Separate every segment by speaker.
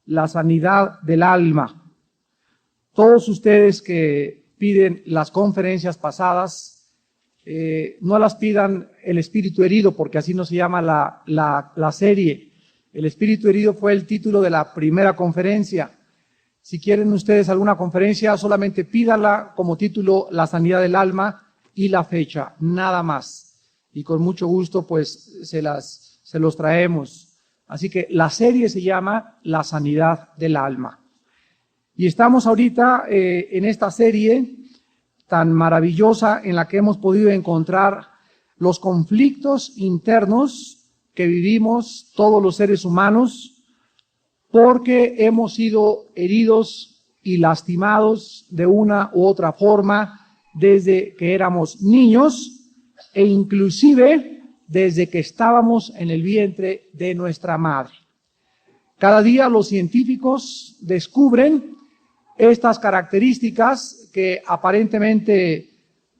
Speaker 1: la sanidad del alma. Todos ustedes que piden las conferencias pasadas, no las pidan el espíritu herido, porque así no se llama la serie. El espíritu herido fue el título de la primera conferencia. Si quieren ustedes alguna conferencia, solamente pídanla como título la sanidad del alma y la fecha, nada más. Y con mucho gusto pues se los traemos. Así que la serie se llama La sanidad del alma. Y estamos ahorita en esta serie tan maravillosa en la que hemos podido encontrar los conflictos internos que vivimos todos los seres humanos porque hemos sido heridos y lastimados de una u otra forma desde que éramos niños e inclusive desde que estábamos en el vientre de nuestra madre. Cada día los científicos descubren estas características que aparentemente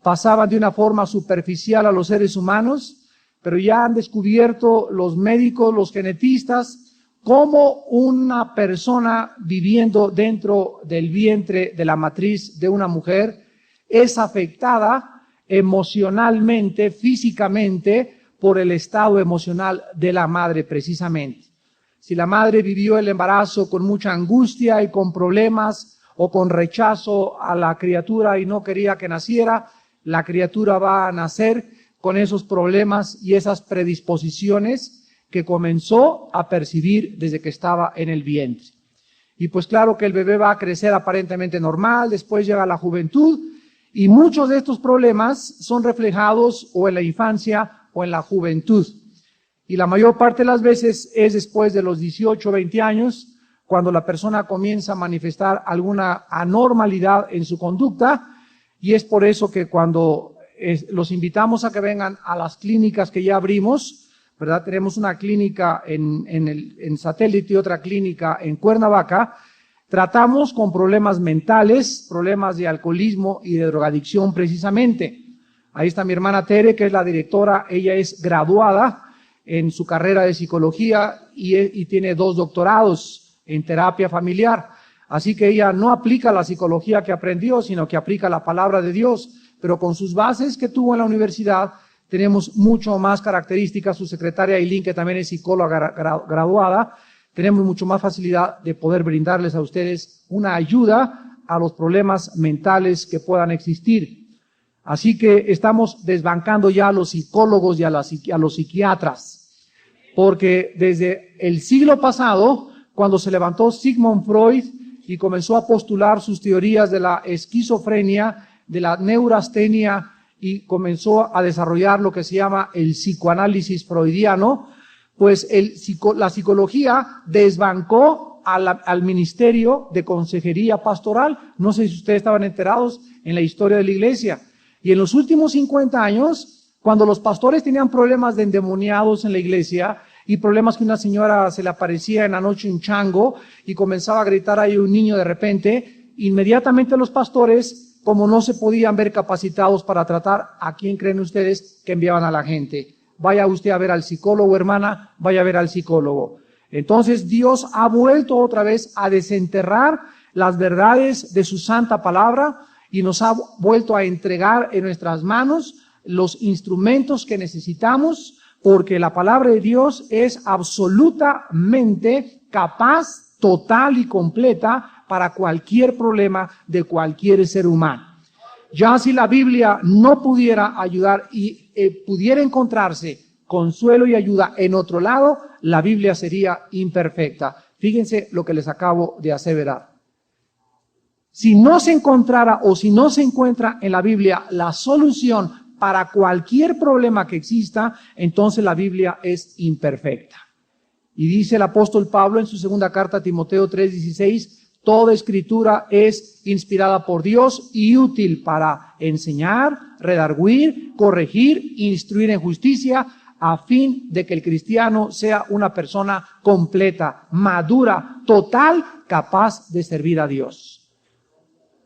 Speaker 1: pasaban de una forma superficial a los seres humanos, pero ya han descubierto los médicos, los genetistas, cómo una persona viviendo dentro del vientre de la matriz de una mujer es afectada emocionalmente, físicamente, por el estado emocional de la madre precisamente. Si la madre vivió el embarazo con mucha angustia y con problemas o con rechazo a la criatura y no quería que naciera, la criatura va a nacer con esos problemas y esas predisposiciones que comenzó a percibir desde que estaba en el vientre. Y pues claro que el bebé va a crecer aparentemente normal, después llega la juventud y muchos de estos problemas son reflejados o en la infancia o en la juventud. Y la mayor parte de las veces es después de los 18 o 20 años cuando la persona comienza a manifestar alguna anormalidad en su conducta, y es por eso que cuando los invitamos a que vengan a las clínicas que ya abrimos, ¿verdad? Tenemos una clínica en Satélite y otra clínica en Cuernavaca. Tratamos con problemas mentales, problemas de alcoholismo y de drogadicción precisamente. Ahí está mi hermana Tere, que es la directora. Ella es graduada en su carrera de psicología y tiene 2 doctorados en terapia familiar. Así que ella no aplica la psicología que aprendió, sino que aplica la palabra de Dios. Pero con sus bases que tuvo en la universidad, tenemos mucho más características. Su secretaria Eileen, que también es psicóloga graduada, tenemos mucho más facilidad de poder brindarles a ustedes una ayuda a los problemas mentales que puedan existir. Así que estamos desbancando ya a los psicólogos y a los psiquiatras, porque desde el siglo pasado, cuando se levantó Sigmund Freud y comenzó a postular sus teorías de la esquizofrenia, de la neurastenia, y comenzó a desarrollar lo que se llama el psicoanálisis freudiano, pues la psicología desbancó al Ministerio de Consejería Pastoral. No sé si ustedes estaban enterados en la historia de la iglesia. Y en los últimos 50 años, cuando los pastores tenían problemas de endemoniados en la iglesia, y problemas que una señora se le aparecía en la noche un chango y comenzaba a gritar ahí un niño de repente, inmediatamente los pastores, como no se podían ver capacitados para tratar, ¿a quién creen ustedes que enviaban a la gente? Vaya usted a ver al psicólogo, hermana, vaya a ver al psicólogo. Entonces Dios ha vuelto otra vez a desenterrar las verdades de su santa palabra y nos ha vuelto a entregar en nuestras manos los instrumentos que necesitamos, porque la palabra de Dios es absolutamente capaz, total y completa para cualquier problema de cualquier ser humano. Ya si la Biblia no pudiera ayudar y pudiera encontrarse consuelo y ayuda en otro lado, la Biblia sería imperfecta. Fíjense lo que les acabo de aseverar. Si no se encontrara o si no se encuentra en la Biblia la solución para cualquier problema que exista, entonces la Biblia es imperfecta. Y dice el apóstol Pablo en su segunda carta a Timoteo 3:16, toda escritura es inspirada por Dios y útil para enseñar, redarguir, corregir, instruir en justicia, a fin de que el cristiano sea una persona completa, madura, total, capaz de servir a Dios.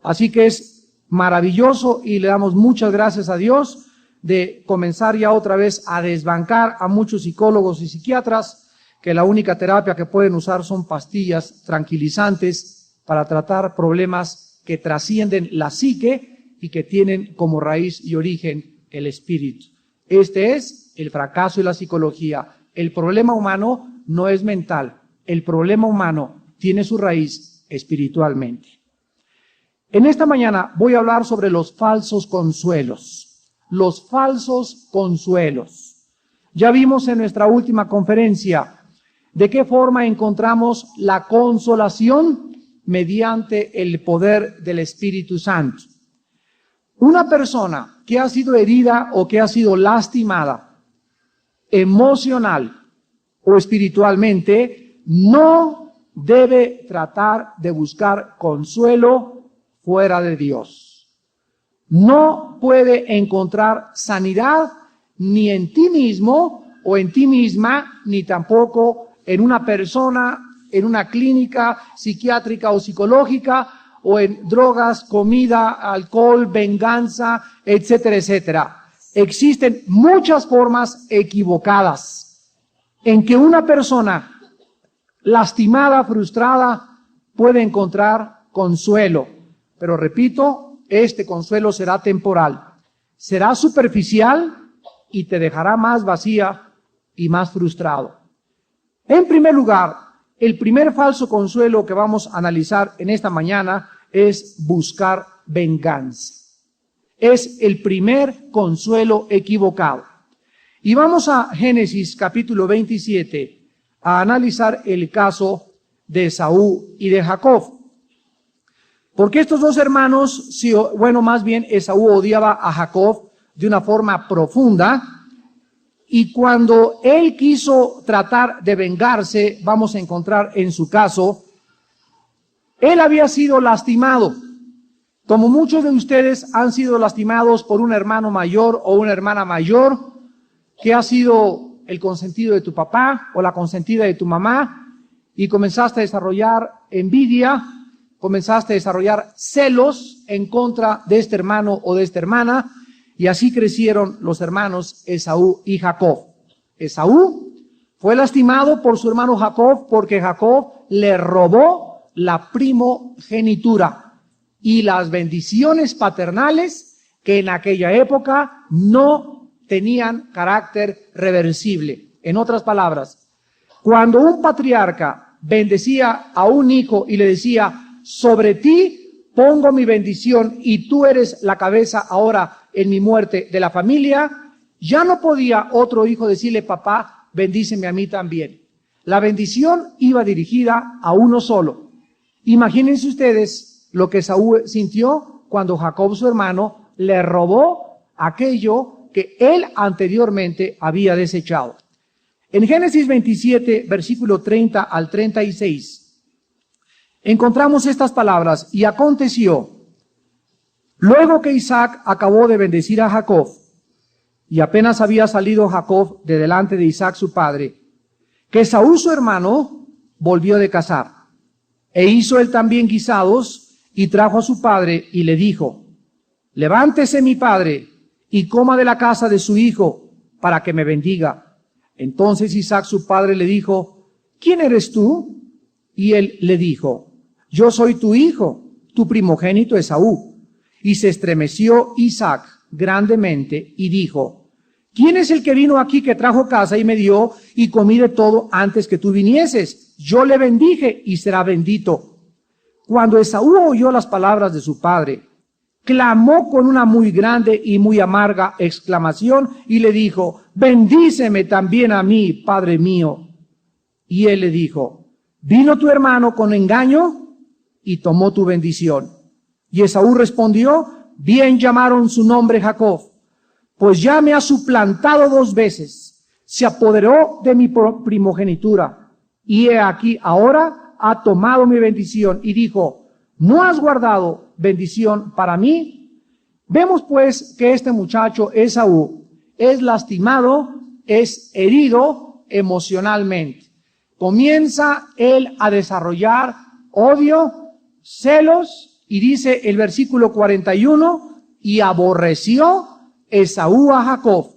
Speaker 1: Así que es maravilloso y le damos muchas gracias a Dios de comenzar ya otra vez a desbancar a muchos psicólogos y psiquiatras que la única terapia que pueden usar son pastillas tranquilizantes para tratar problemas que trascienden la psique y que tienen como raíz y origen el espíritu. Este es el fracaso de la psicología. El problema humano no es mental. El problema humano tiene su raíz espiritualmente. En esta mañana voy a hablar sobre los falsos consuelos. Los falsos consuelos. Ya vimos en nuestra última conferencia de qué forma encontramos la consolación mediante el poder del Espíritu Santo. Una persona que ha sido herida o que ha sido lastimada emocional o espiritualmente no debe tratar de buscar consuelo fuera de Dios. No puede encontrar sanidad ni en ti mismo o en ti misma, ni tampoco en una persona, en una clínica psiquiátrica o psicológica, o en drogas, comida, alcohol, venganza, etcétera, etcétera. Existen muchas formas equivocadas en que una persona lastimada, frustrada, puede encontrar consuelo. Pero repito, este consuelo será temporal, será superficial y te dejará más vacía y más frustrado. En primer lugar, el primer falso consuelo que vamos a analizar en esta mañana es buscar venganza. Es el primer consuelo equivocado. Y vamos a Génesis capítulo 27 a analizar el caso de Esaú y de Jacob. Porque estos dos hermanos, más bien Esaú odiaba a Jacob de una forma profunda. Y cuando él quiso tratar de vengarse, vamos a encontrar en su caso, él había sido lastimado. Como muchos de ustedes han sido lastimados por un hermano mayor o una hermana mayor, que ha sido el consentido de tu papá o la consentida de tu mamá, y comenzaste a desarrollar envidia, comenzaste a desarrollar celos en contra de este hermano o de esta hermana, y así crecieron los hermanos Esaú y Jacob. Esaú fue lastimado por su hermano Jacob porque Jacob le robó la primogenitura y las bendiciones paternales que en aquella época no tenían carácter reversible. En otras palabras, cuando un patriarca bendecía a un hijo y le decía, sobre ti pongo mi bendición y tú eres la cabeza ahora en mi muerte de la familia, ya no podía otro hijo decirle, papá, bendíceme a mí también. La bendición iba dirigida a uno solo. Imagínense ustedes lo que Esaú sintió cuando Jacob, su hermano, le robó aquello que él anteriormente había desechado. En Génesis 27, versículo 30 al 36, encontramos estas palabras: y aconteció, luego que Isaac acabó de bendecir a Jacob, y apenas había salido Jacob de delante de Isaac su padre, que Esaú su hermano volvió de cazar, e hizo él también guisados, y trajo a su padre, y le dijo, levántese mi padre, y coma de la casa de su hijo, para que me bendiga. Entonces Isaac su padre le dijo, ¿quién eres tú? Y él le dijo, yo soy tu hijo, tu primogénito Esaú. Y se estremeció Isaac grandemente y dijo, ¿quién es el que vino aquí que trajo casa y me dio y comí de todo antes que tú vinieses? Yo le bendije y será bendito. Cuando Esaú oyó las palabras de su padre, clamó con una muy grande y muy amarga exclamación y le dijo, bendíceme también a mí, padre mío. Y él le dijo, ¿vino tu hermano con engaño? Y tomó tu bendición. Y Esaú respondió, bien llamaron su nombre Jacob, pues ya me ha suplantado 2 veces, se apoderó de mi primogenitura, y he aquí ahora ha tomado mi bendición. Y dijo, ¿no has guardado bendición para mí? Vemos pues que este muchacho Esaú es lastimado, es herido emocionalmente. Comienza él a desarrollar odio, celos, y dice el versículo 41, y aborreció Esaú a Jacob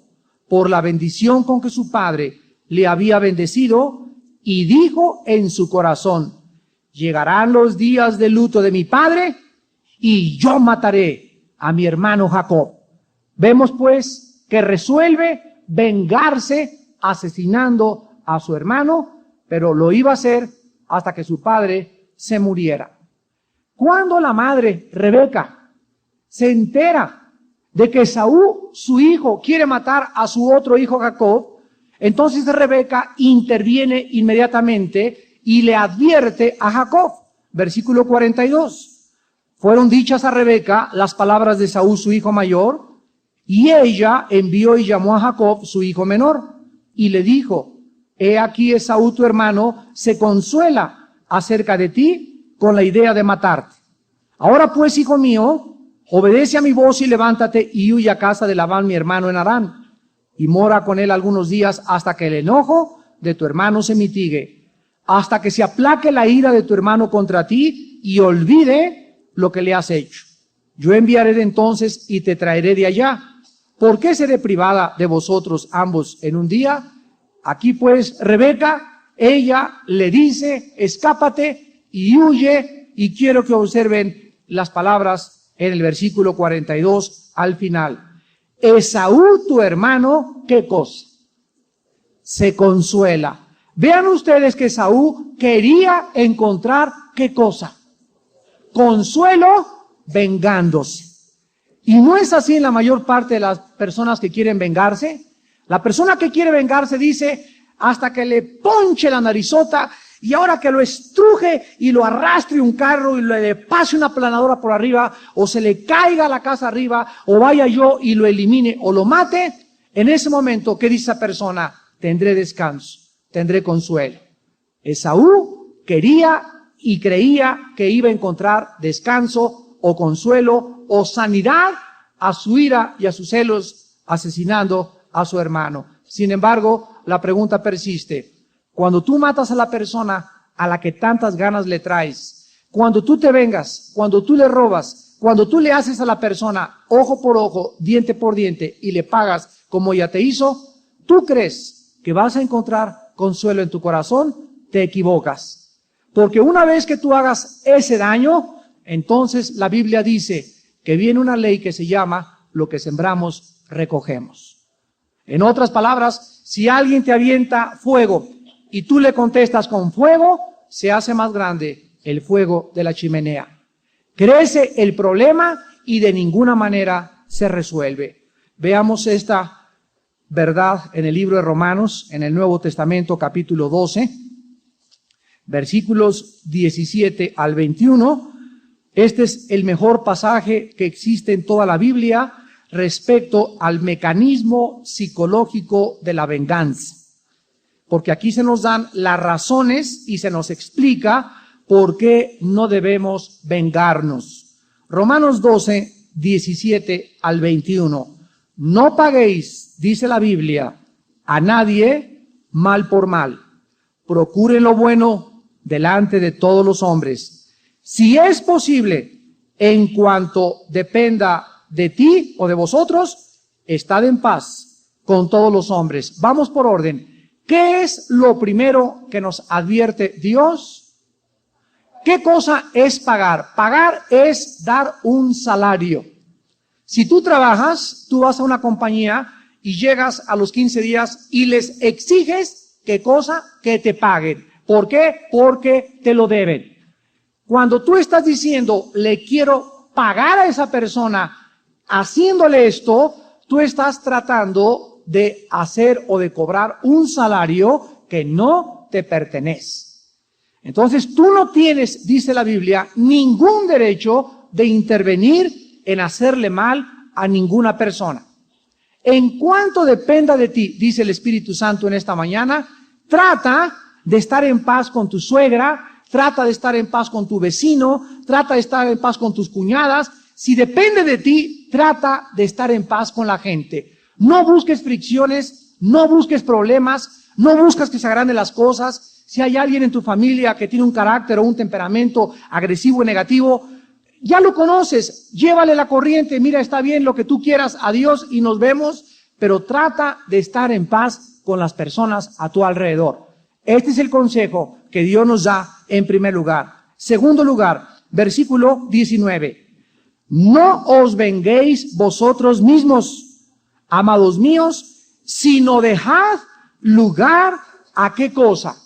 Speaker 1: por la bendición con que su padre le había bendecido, y dijo en su corazón: llegarán los días de luto de mi padre y yo mataré a mi hermano Jacob. Vemos pues que resuelve vengarse asesinando a su hermano, pero lo iba a hacer hasta que su padre se muriera. Cuando la madre Rebeca se entera de que Esaú, su hijo, quiere matar a su otro hijo Jacob, entonces Rebeca interviene inmediatamente y le advierte a Jacob. Versículo 42. Fueron dichas a Rebeca las palabras de Esaú, su hijo mayor, y ella envió y llamó a Jacob, su hijo menor, y le dijo: he aquí Esaú tu hermano se consuela acerca de ti con la idea de matarte. Ahora pues, hijo mío, obedece a mi voz y levántate y huye a casa de Labán mi hermano en Harán, y mora con él algunos días hasta que el enojo de tu hermano se mitigue, hasta que se aplaque la ira de tu hermano contra ti y olvide lo que le has hecho. Yo enviaré de entonces y te traeré de allá. ¿Por qué seré privada de vosotros ambos en un día? Aquí pues Rebeca, ella le dice: escápate y huye, y quiero que observen las palabras en el versículo 42 al final. Esaú tu hermano, ¿qué cosa? Se consuela. Vean ustedes que Esaú quería encontrar ¿qué cosa? Consuelo vengándose. Y no es así en la mayor parte de las personas que quieren vengarse. La persona que quiere vengarse dice: hasta que le ponche la narizota, y ahora que lo estruje y lo arrastre un carro y le pase una planadora por arriba, o se le caiga la casa arriba, o vaya yo y lo elimine o lo mate, en ese momento, ¿qué dice esa persona? Tendré descanso, tendré consuelo. Esaú quería y creía que iba a encontrar descanso o consuelo o sanidad a su ira y a sus celos asesinando a su hermano. Sin embargo, la pregunta persiste. Cuando tú matas a la persona a la que tantas ganas le traes, cuando tú te vengas, cuando tú le robas, cuando tú le haces a la persona ojo por ojo, diente por diente y le pagas como ella te hizo, ¿tú crees que vas a encontrar consuelo en tu corazón? Te equivocas. Porque una vez que tú hagas ese daño, entonces la Biblia dice que viene una ley que se llama: lo que sembramos, recogemos. En otras palabras, si alguien te avienta fuego y tú le contestas con fuego, se hace más grande el fuego de la chimenea. Crece el problema y de ninguna manera se resuelve. Veamos esta verdad en el libro de Romanos, en el Nuevo Testamento, capítulo 12, versículos 17 al 21. Este es el mejor pasaje que existe en toda la Biblia respecto al mecanismo psicológico de la venganza. Porque aquí se nos dan las razones y se nos explica por qué no debemos vengarnos. Romanos 12, 17 al 21. No paguéis, dice la Biblia, a nadie mal por mal. Procuren lo bueno delante de todos los hombres. Si es posible, en cuanto dependa de ti o de vosotros, estad en paz con todos los hombres. Vamos por orden. ¿Qué es lo primero que nos advierte Dios? ¿Qué cosa es pagar? Pagar es dar un salario. Si tú trabajas, tú vas a una compañía y llegas a los 15 días y les exiges, ¿qué cosa? Que te paguen. ¿Por qué? Porque te lo deben. Cuando tú estás diciendo, le quiero pagar a esa persona haciéndole esto, tú estás tratando de hacer o de cobrar un salario que no te pertenece. Entonces tú no tienes, dice la Biblia, ningún derecho de intervenir en hacerle mal a ninguna persona. En cuanto dependa de ti, dice el Espíritu Santo en esta mañana, trata de estar en paz con tu suegra, trata de estar en paz con tu vecino, trata de estar en paz con tus cuñadas. Si depende de ti, trata de estar en paz con la gente. No busques fricciones, no busques problemas, no busques que se agranden las cosas. Si hay alguien en tu familia que tiene un carácter o un temperamento agresivo y negativo, ya lo conoces, llévale la corriente, mira, está bien lo que tú quieras, adiós y nos vemos, pero trata de estar en paz con las personas a tu alrededor. Este es el consejo que Dios nos da en primer lugar. Segundo lugar, versículo 19. No os venguéis vosotros mismos, amados míos, sino dejad lugar a ¿qué cosa?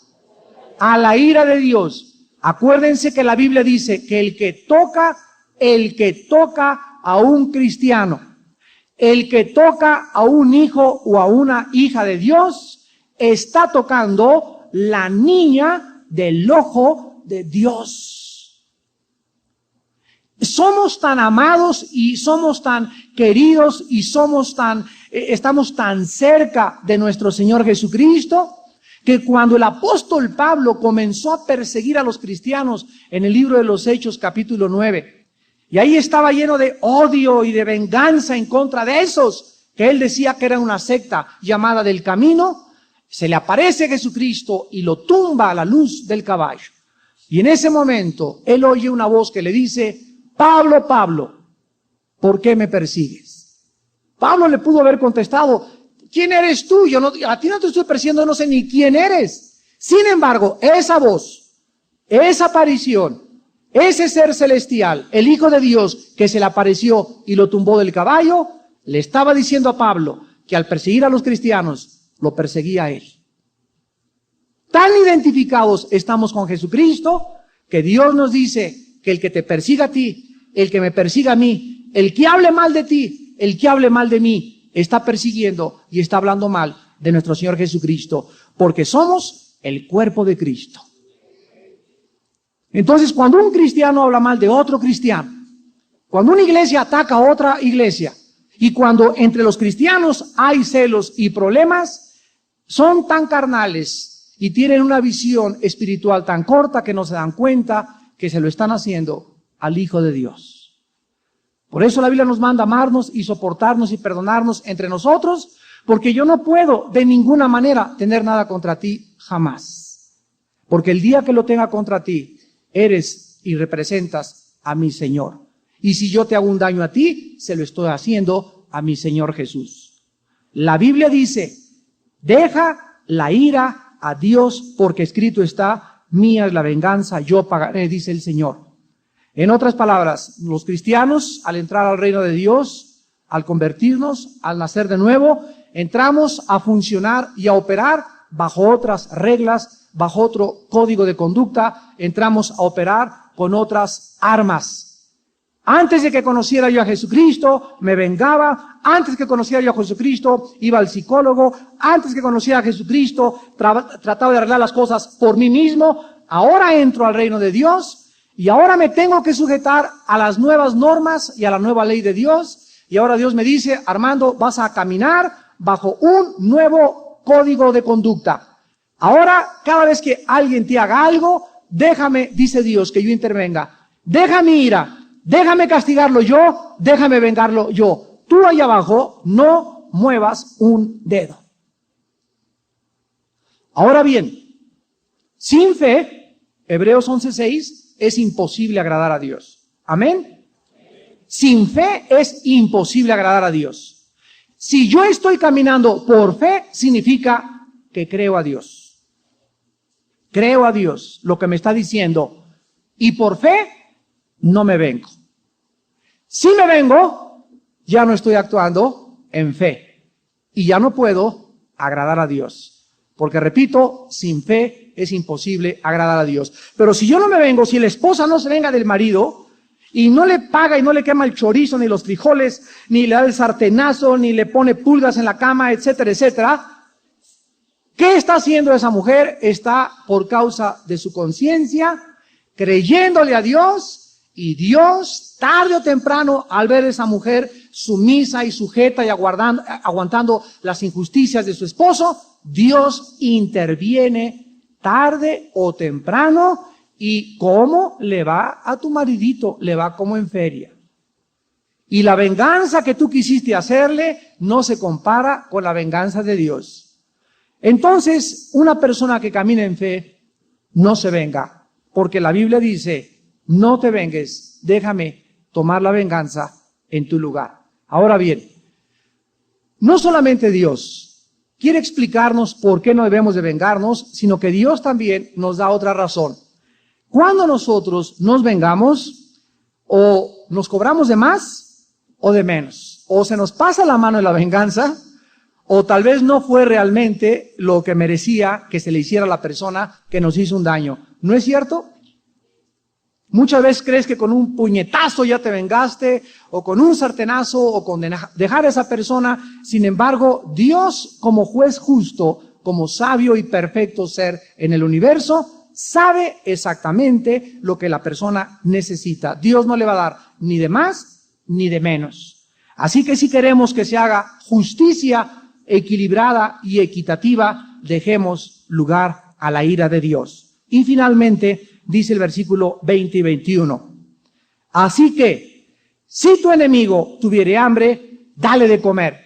Speaker 1: A la ira de Dios. Acuérdense que la Biblia dice que el que toca a un cristiano, el que toca a un hijo o a una hija de Dios, está tocando la niña del ojo de Dios. Somos tan amados y somos tan queridos y estamos tan cerca de nuestro Señor Jesucristo, que cuando el apóstol Pablo comenzó a perseguir a los cristianos en el libro de los Hechos capítulo 9, y ahí estaba lleno de odio y de venganza en contra de esos que él decía que eran una secta llamada del Camino, se le aparece Jesucristo y lo tumba a la luz del caballo. Y en ese momento él oye una voz que le dice: Pablo, Pablo, ¿por qué me persigues? Pablo le pudo haber contestado: ¿quién eres tú? A ti no te estoy persiguiendo, no sé ni quién eres. Sin embargo, esa voz, esa aparición, ese ser celestial, el Hijo de Dios que se le apareció y lo tumbó del caballo, le estaba diciendo a Pablo que al perseguir a los cristianos, lo perseguía a él. Tan identificados estamos con Jesucristo que Dios nos dice que el que te persiga a ti, el que me persiga a mí, el que hable mal de ti, el que hable mal de mí, está persiguiendo y está hablando mal de nuestro Señor Jesucristo, porque somos el cuerpo de Cristo. Entonces, cuando un cristiano habla mal de otro cristiano, cuando una iglesia ataca a otra iglesia, y cuando entre los cristianos hay celos y problemas, son tan carnales y tienen una visión espiritual tan corta que no se dan cuenta que se lo están haciendo al Hijo de Dios. Por eso la Biblia nos manda amarnos y soportarnos y perdonarnos entre nosotros, porque yo no puedo de ninguna manera tener nada contra ti jamás. Porque el día que lo tenga contra ti, eres y representas a mi Señor. Y si yo te hago un daño a ti, se lo estoy haciendo a mi Señor Jesús. La Biblia dice: deja la ira a Dios, porque escrito está: mía es la venganza, yo pagaré, dice el Señor. En otras palabras, los cristianos, al entrar al reino de Dios, al convertirnos, al nacer de nuevo, entramos a funcionar y a operar bajo otras reglas, bajo otro código de conducta, entramos a operar con otras armas. Antes de que conociera yo a Jesucristo, me vengaba. Antes que conociera yo a Jesucristo, iba al psicólogo. Antes que conociera a Jesucristo, trataba de arreglar las cosas por mí mismo. Ahora entro al reino de Dios y ahora me tengo que sujetar a las nuevas normas y a la nueva ley de Dios. Y ahora Dios me dice: Armando, vas a caminar bajo un nuevo código de conducta. Ahora, cada vez que alguien te haga algo, déjame, dice Dios, que yo intervenga. Deja mi ira. Déjame castigarlo yo, déjame vengarlo yo. Tú allá abajo no muevas un dedo. Ahora bien, sin fe, Hebreos 11:6, es imposible agradar a Dios. ¿Amén? Sin fe es imposible agradar a Dios. Si yo estoy caminando por fe, significa que creo a Dios. Creo a Dios, lo que me está diciendo. Y por fe, no me vengo. Si me vengo, ya no estoy actuando en fe. Y ya no puedo agradar a Dios. Porque repito, sin fe es imposible agradar a Dios. Pero si yo no me vengo, si la esposa no se venga del marido y no le paga y no le quema el chorizo, ni los frijoles, ni le da el sartenazo, ni le pone pulgas en la cama, etcétera, etcétera, ¿qué está haciendo esa mujer? Está, por causa de su conciencia, creyéndole a Dios, y Dios, tarde o temprano, al ver a esa mujer sumisa y sujeta y aguantando las injusticias de su esposo, Dios interviene tarde o temprano. ¿Y cómo le va a tu maridito? Le va como en feria. Y la venganza que tú quisiste hacerle no se compara con la venganza de Dios. Entonces, una persona que camina en fe no se venga, porque la Biblia dice: no te vengues, déjame tomar la venganza en tu lugar. Ahora bien, no solamente Dios, quiere explicarnos por qué no debemos de vengarnos, sino que Dios también nos da otra razón. Cuando nosotros nos vengamos, o nos cobramos de más o de menos, o se nos pasa la mano en la venganza, o tal vez no fue realmente lo que merecía que se le hiciera a la persona que nos hizo un daño. ¿No es cierto? Muchas veces crees que con un puñetazo ya te vengaste, o con un sartenazo, o con dejar a esa persona. Sin embargo, Dios, como juez justo, como sabio y perfecto ser en el universo, sabe exactamente lo que la persona necesita. Dios no le va a dar ni de más ni de menos. Así que si queremos que se haga justicia equilibrada y equitativa, dejemos lugar a la ira de Dios. Y finalmente, dice el versículo 20 y 21. Así que, si tu enemigo tuviere hambre, dale de comer.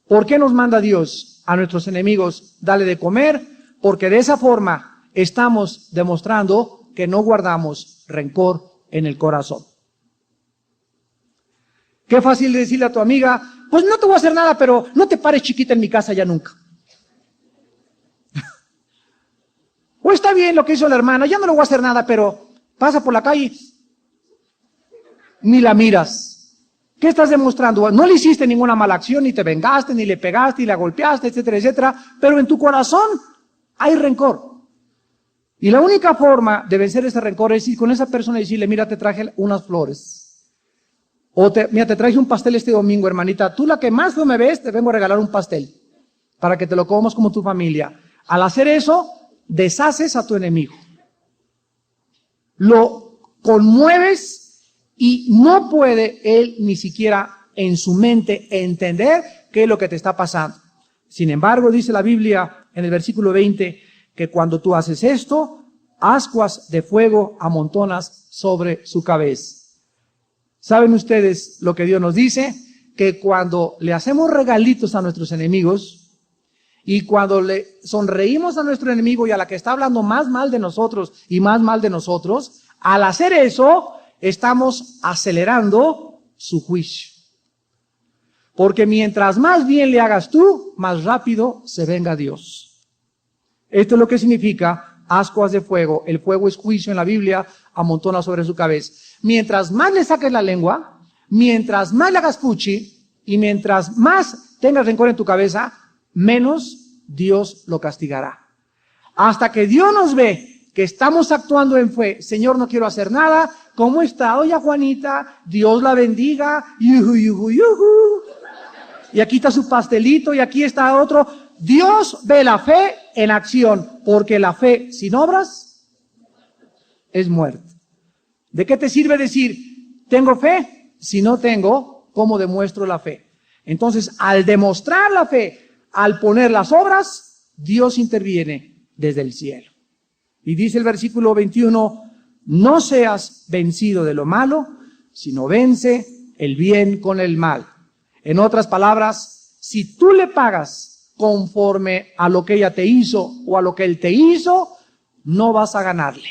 Speaker 1: ¿Por qué nos manda Dios a nuestros enemigos dale de comer? Porque de esa forma estamos demostrando que no guardamos rencor en el corazón. Qué fácil decirle a tu amiga, pues no te voy a hacer nada, pero no te pares chiquita en mi casa ya nunca. O está bien lo que hizo la hermana, ya no le voy a hacer nada, pero pasa por la calle, ni la miras. ¿Qué estás demostrando? No le hiciste ninguna mala acción, ni te vengaste, ni le pegaste, ni la golpeaste, etcétera, etcétera, pero en tu corazón hay rencor. Y la única forma de vencer ese rencor es ir con esa persona y decirle, mira, te traje unas flores. O mira, te traje un pastel este domingo, hermanita. Tú la que más tú me ves, te vengo a regalar un pastel para que te lo comas como tu familia. Al hacer eso, deshaces a tu enemigo. Lo conmueves y no puede él ni siquiera en su mente entender qué es lo que te está pasando. Sin embargo, dice la Biblia en el versículo 20 que cuando tú haces esto, ascuas de fuego amontonas sobre su cabeza. ¿Saben ustedes lo que Dios nos dice? Que cuando le hacemos regalitos a nuestros enemigos y cuando le sonreímos a nuestro enemigo y a la que está hablando más mal de nosotros y más mal de nosotros, al hacer eso, estamos acelerando su juicio. Porque mientras más bien le hagas tú, más rápido se venga Dios. Esto es lo que significa ascuas de fuego. El fuego es juicio en la Biblia, amontona sobre su cabeza. Mientras más le saques la lengua, mientras más le hagas fuchi y mientras más tengas rencor en tu cabeza, menos Dios lo castigará. Hasta que Dios nos ve que estamos actuando en fe, Señor, no quiero hacer nada, ¿cómo está doña Juanita? Dios la bendiga, yuhu, yuhu, yuhu. Y aquí está su pastelito y aquí está otro. Dios ve la fe en acción, porque la fe sin obras es muerte. ¿De qué te sirve decir, tengo fe, si no tengo cómo demuestro la fe? Entonces, al demostrar la fe, al poner las obras, Dios interviene desde el cielo. Y dice el versículo 21, no seas vencido de lo malo, sino vence el bien con el mal. En otras palabras, si tú le pagas conforme a lo que ella te hizo o a lo que él te hizo, no vas a ganarle.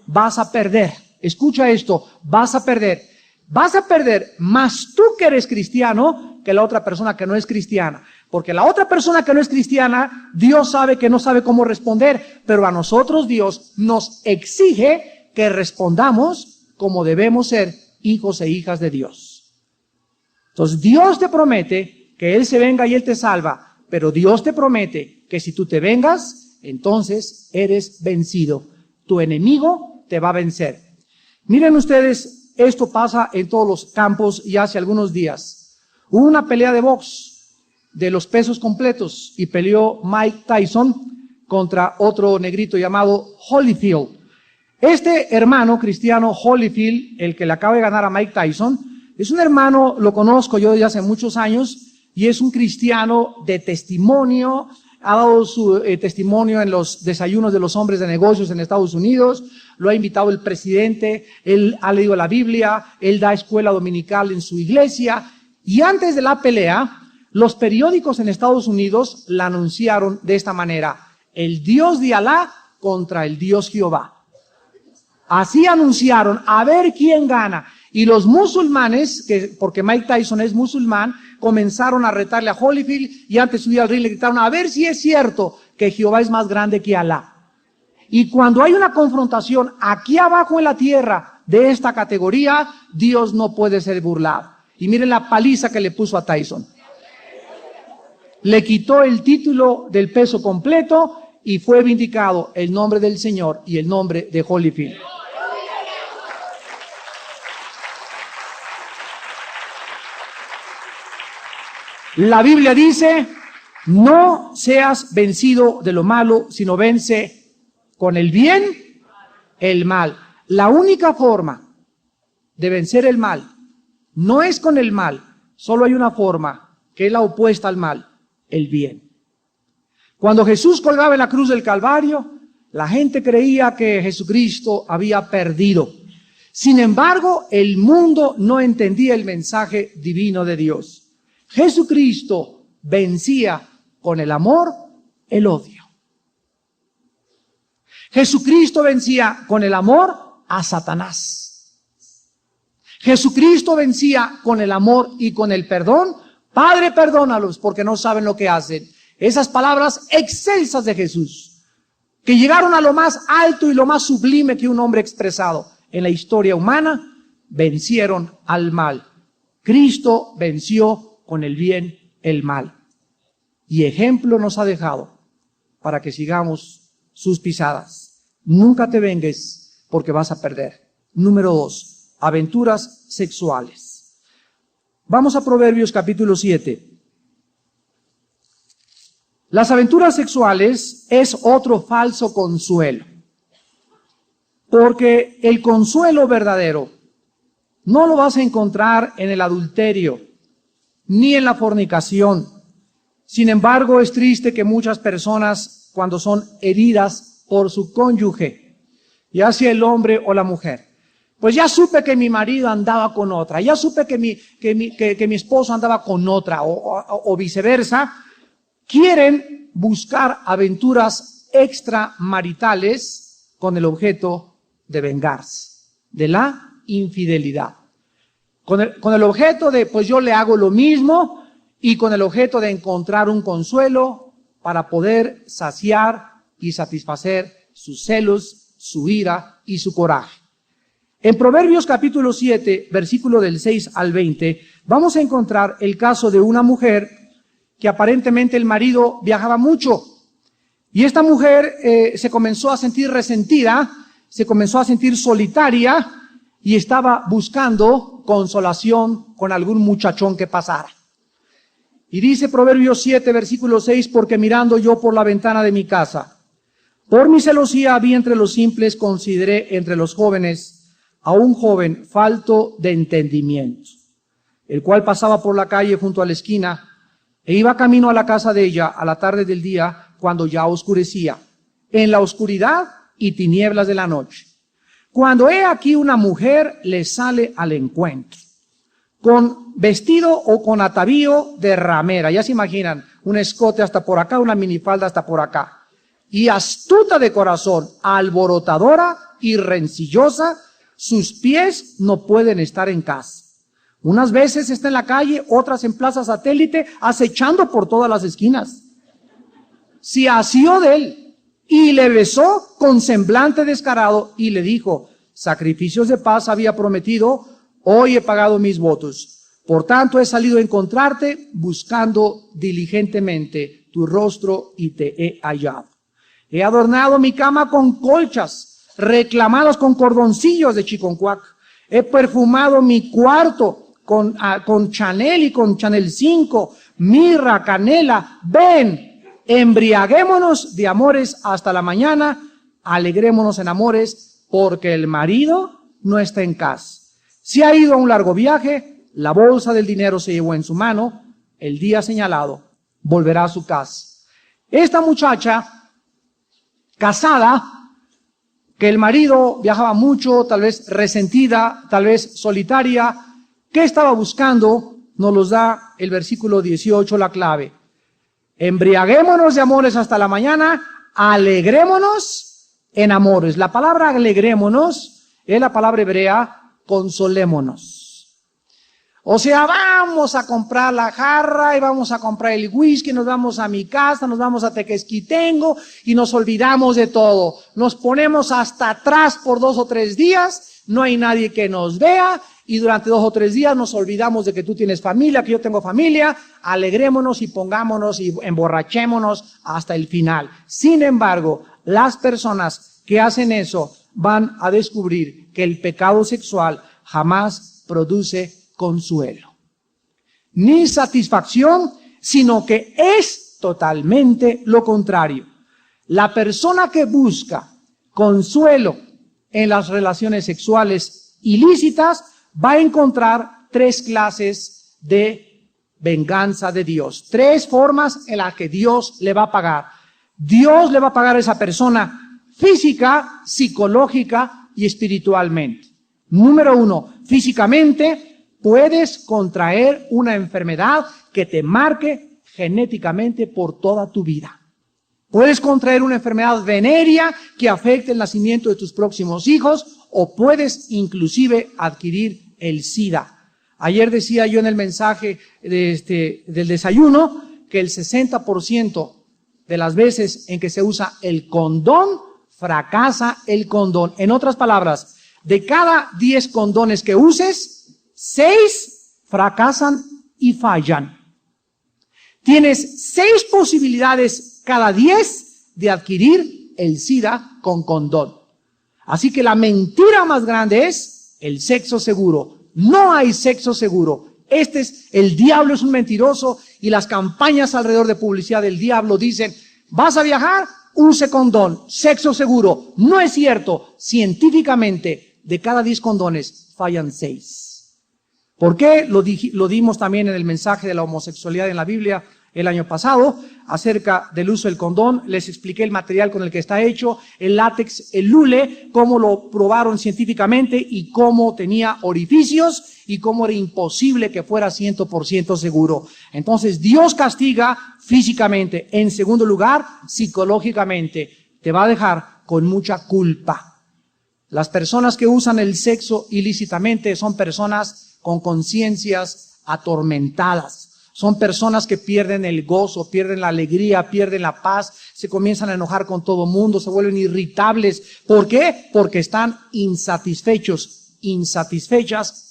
Speaker 1: Vas a perder. Escucha esto, vas a perder. Vas a perder más tú que eres cristiano que la otra persona que no es cristiana. Porque la otra persona que no es cristiana, Dios sabe que no sabe cómo responder, pero a nosotros Dios nos exige que respondamos como debemos ser hijos e hijas de Dios. Entonces Dios te promete que Él se venga y Él te salva, pero Dios te promete que si tú te vengas, entonces eres vencido. Tu enemigo te va a vencer. Miren ustedes, esto pasa en todos los campos y hace algunos días. Hubo una pelea de box de los pesos completos y peleó Mike Tyson contra otro negrito llamado Holyfield. Este hermano cristiano Holyfield, el que le acaba de ganar a Mike Tyson, es un hermano, lo conozco yo desde hace muchos años y es un cristiano de testimonio. Ha dado su testimonio en los desayunos de los hombres de negocios en Estados Unidos, lo ha invitado el presidente, él ha leído la Biblia, él da escuela dominical en su iglesia, y antes de la pelea, los periódicos en Estados Unidos la anunciaron de esta manera: el Dios de Alá contra el Dios Jehová. Así anunciaron, a ver quién gana. Y los musulmanes, porque Mike Tyson es musulmán, comenzaron a retarle a Holyfield y antes de subir al ring le gritaron, a ver si es cierto que Jehová es más grande que Alá. Y cuando hay una confrontación aquí abajo en la tierra de esta categoría, Dios no puede ser burlado. Y miren la paliza que le puso a Tyson. Le quitó el título del peso completo y fue vindicado el nombre del Señor y el nombre de Holyfield. La Biblia dice, no seas vencido de lo malo, sino vence con el bien el mal. La única forma de vencer el mal no es con el mal, solo hay una forma que es la opuesta al mal, el bien. Cuando Jesús colgaba en la cruz del Calvario, la gente creía que Jesucristo había perdido. Sin embargo, el mundo no entendía el mensaje divino de Dios. Jesucristo vencía con el amor el odio. Jesucristo vencía con el amor a Satanás. Jesucristo vencía con el amor y con el perdón. Padre, perdónalos porque no saben lo que hacen. Esas palabras excelsas de Jesús, que llegaron a lo más alto y lo más sublime que un hombre expresado en la historia humana, vencieron al mal. Cristo venció con el bien el mal. Y ejemplo nos ha dejado para que sigamos sus pisadas. Nunca te vengues porque vas a perder. Número 2, aventuras sexuales. Vamos a Proverbios capítulo 7. Las aventuras sexuales es otro falso consuelo. Porque el consuelo verdadero no lo vas a encontrar en el adulterio, ni en la fornicación. Sin embargo, es triste que muchas personas, cuando son heridas por su cónyuge, ya sea el hombre o la mujer, pues ya supe que mi marido andaba con otra, ya supe que mi esposo andaba con otra, o viceversa, quieren buscar aventuras extramaritales con el objeto de vengarse de la infidelidad. Con el objeto de, pues yo le hago lo mismo, y con el objeto de encontrar un consuelo para poder saciar y satisfacer sus celos, su ira y su coraje. En Proverbios capítulo 7, versículo del 6 al 20, vamos a encontrar el caso de una mujer que aparentemente el marido viajaba mucho. Y esta mujer se comenzó a sentir resentida, se comenzó a sentir solitaria y estaba buscando consolación con algún muchachón que pasara. Y dice Proverbios 7, versículo 6, porque mirando yo por la ventana de mi casa, por mi celosía vi entre los simples, consideré entre los jóvenes a un joven falto de entendimiento, el cual pasaba por la calle junto a la esquina e iba camino a la casa de ella a la tarde del día, cuando ya oscurecía, en la oscuridad y tinieblas de la noche. Cuando he aquí una mujer le sale al encuentro, con vestido o con atavío de ramera, ya se imaginan, un escote hasta por acá, una minifalda hasta por acá, y astuta de corazón, alborotadora y rencillosa, sus pies no pueden estar en casa. Unas veces está en la calle, otras en plaza satélite, acechando por todas las esquinas. Se asió de él y le besó con semblante descarado y le dijo, sacrificios de paz había prometido, hoy he pagado mis votos. Por tanto he salido a encontrarte buscando diligentemente tu rostro y te he hallado. He adornado mi cama con colchas, reclamadas con cordoncillos de chiconcuac. He perfumado mi cuarto con Chanel y con Chanel 5, mirra, canela. Ven, embriaguémonos de amores hasta la mañana, alegrémonos en amores, porque el marido no está en casa. Se ha ido a un largo viaje, la bolsa del dinero se llevó en su mano, el día señalado volverá a su casa. Esta muchacha casada, que el marido viajaba mucho, tal vez resentida, tal vez solitaria, ¿qué estaba buscando? Nos los da el versículo 18 la clave. Embriaguémonos de amores hasta la mañana, alegrémonos en amores. La palabra alegrémonos es la palabra hebrea consolémonos. O sea, vamos a comprar la jarra y vamos a comprar el whisky, nos vamos a mi casa, nos vamos a Tequesquitengo y nos olvidamos de todo. Nos ponemos hasta atrás por 2 o 3 días, no hay nadie que nos vea y durante 2 o 3 días nos olvidamos de que tú tienes familia, que yo tengo familia, alegrémonos y pongámonos y emborrachémonos hasta el final. Sin embargo, las personas que hacen eso van a descubrir que el pecado sexual jamás produce consuelo, ni satisfacción, sino que es totalmente lo contrario. La persona que busca consuelo en las relaciones sexuales ilícitas va a encontrar 3 clases de venganza de Dios, 3 formas en las que Dios le va a pagar. Dios le va a pagar a esa persona física, psicológica y espiritualmente. Número 1, físicamente. Puedes contraer una enfermedad que te marque genéticamente por toda tu vida. Puedes contraer una enfermedad venérea que afecte el nacimiento de tus próximos hijos, o puedes inclusive adquirir el SIDA. Ayer decía yo en el mensaje del desayuno que el 60% de las veces en que se usa el condón, fracasa el condón. En otras palabras, de cada 10 condones que uses, 6 fracasan y fallan. Tienes 6 posibilidades cada 10 de adquirir el SIDA con condón. Así que la mentira más grande es el sexo seguro. No hay sexo seguro. El diablo es un mentiroso y las campañas alrededor de publicidad del diablo dicen, ¿vas a viajar? Use condón, sexo seguro. No es cierto. Científicamente, de cada 10 condones, fallan 6. ¿Por qué? Lo dimos también en el mensaje de la homosexualidad en la Biblia el año pasado, acerca del uso del condón. Les expliqué el material con el que está hecho, el látex, el lule, cómo lo probaron científicamente y cómo tenía orificios y cómo era imposible que fuera 100% seguro. Entonces, Dios castiga físicamente. En segundo lugar, psicológicamente. Te va a dejar con mucha culpa. Las personas que usan el sexo ilícitamente son personas con conciencias atormentadas. Son personas que pierden el gozo, pierden la alegría, pierden la paz, se comienzan a enojar con todo mundo, se vuelven irritables. ¿Por qué? Porque están insatisfechas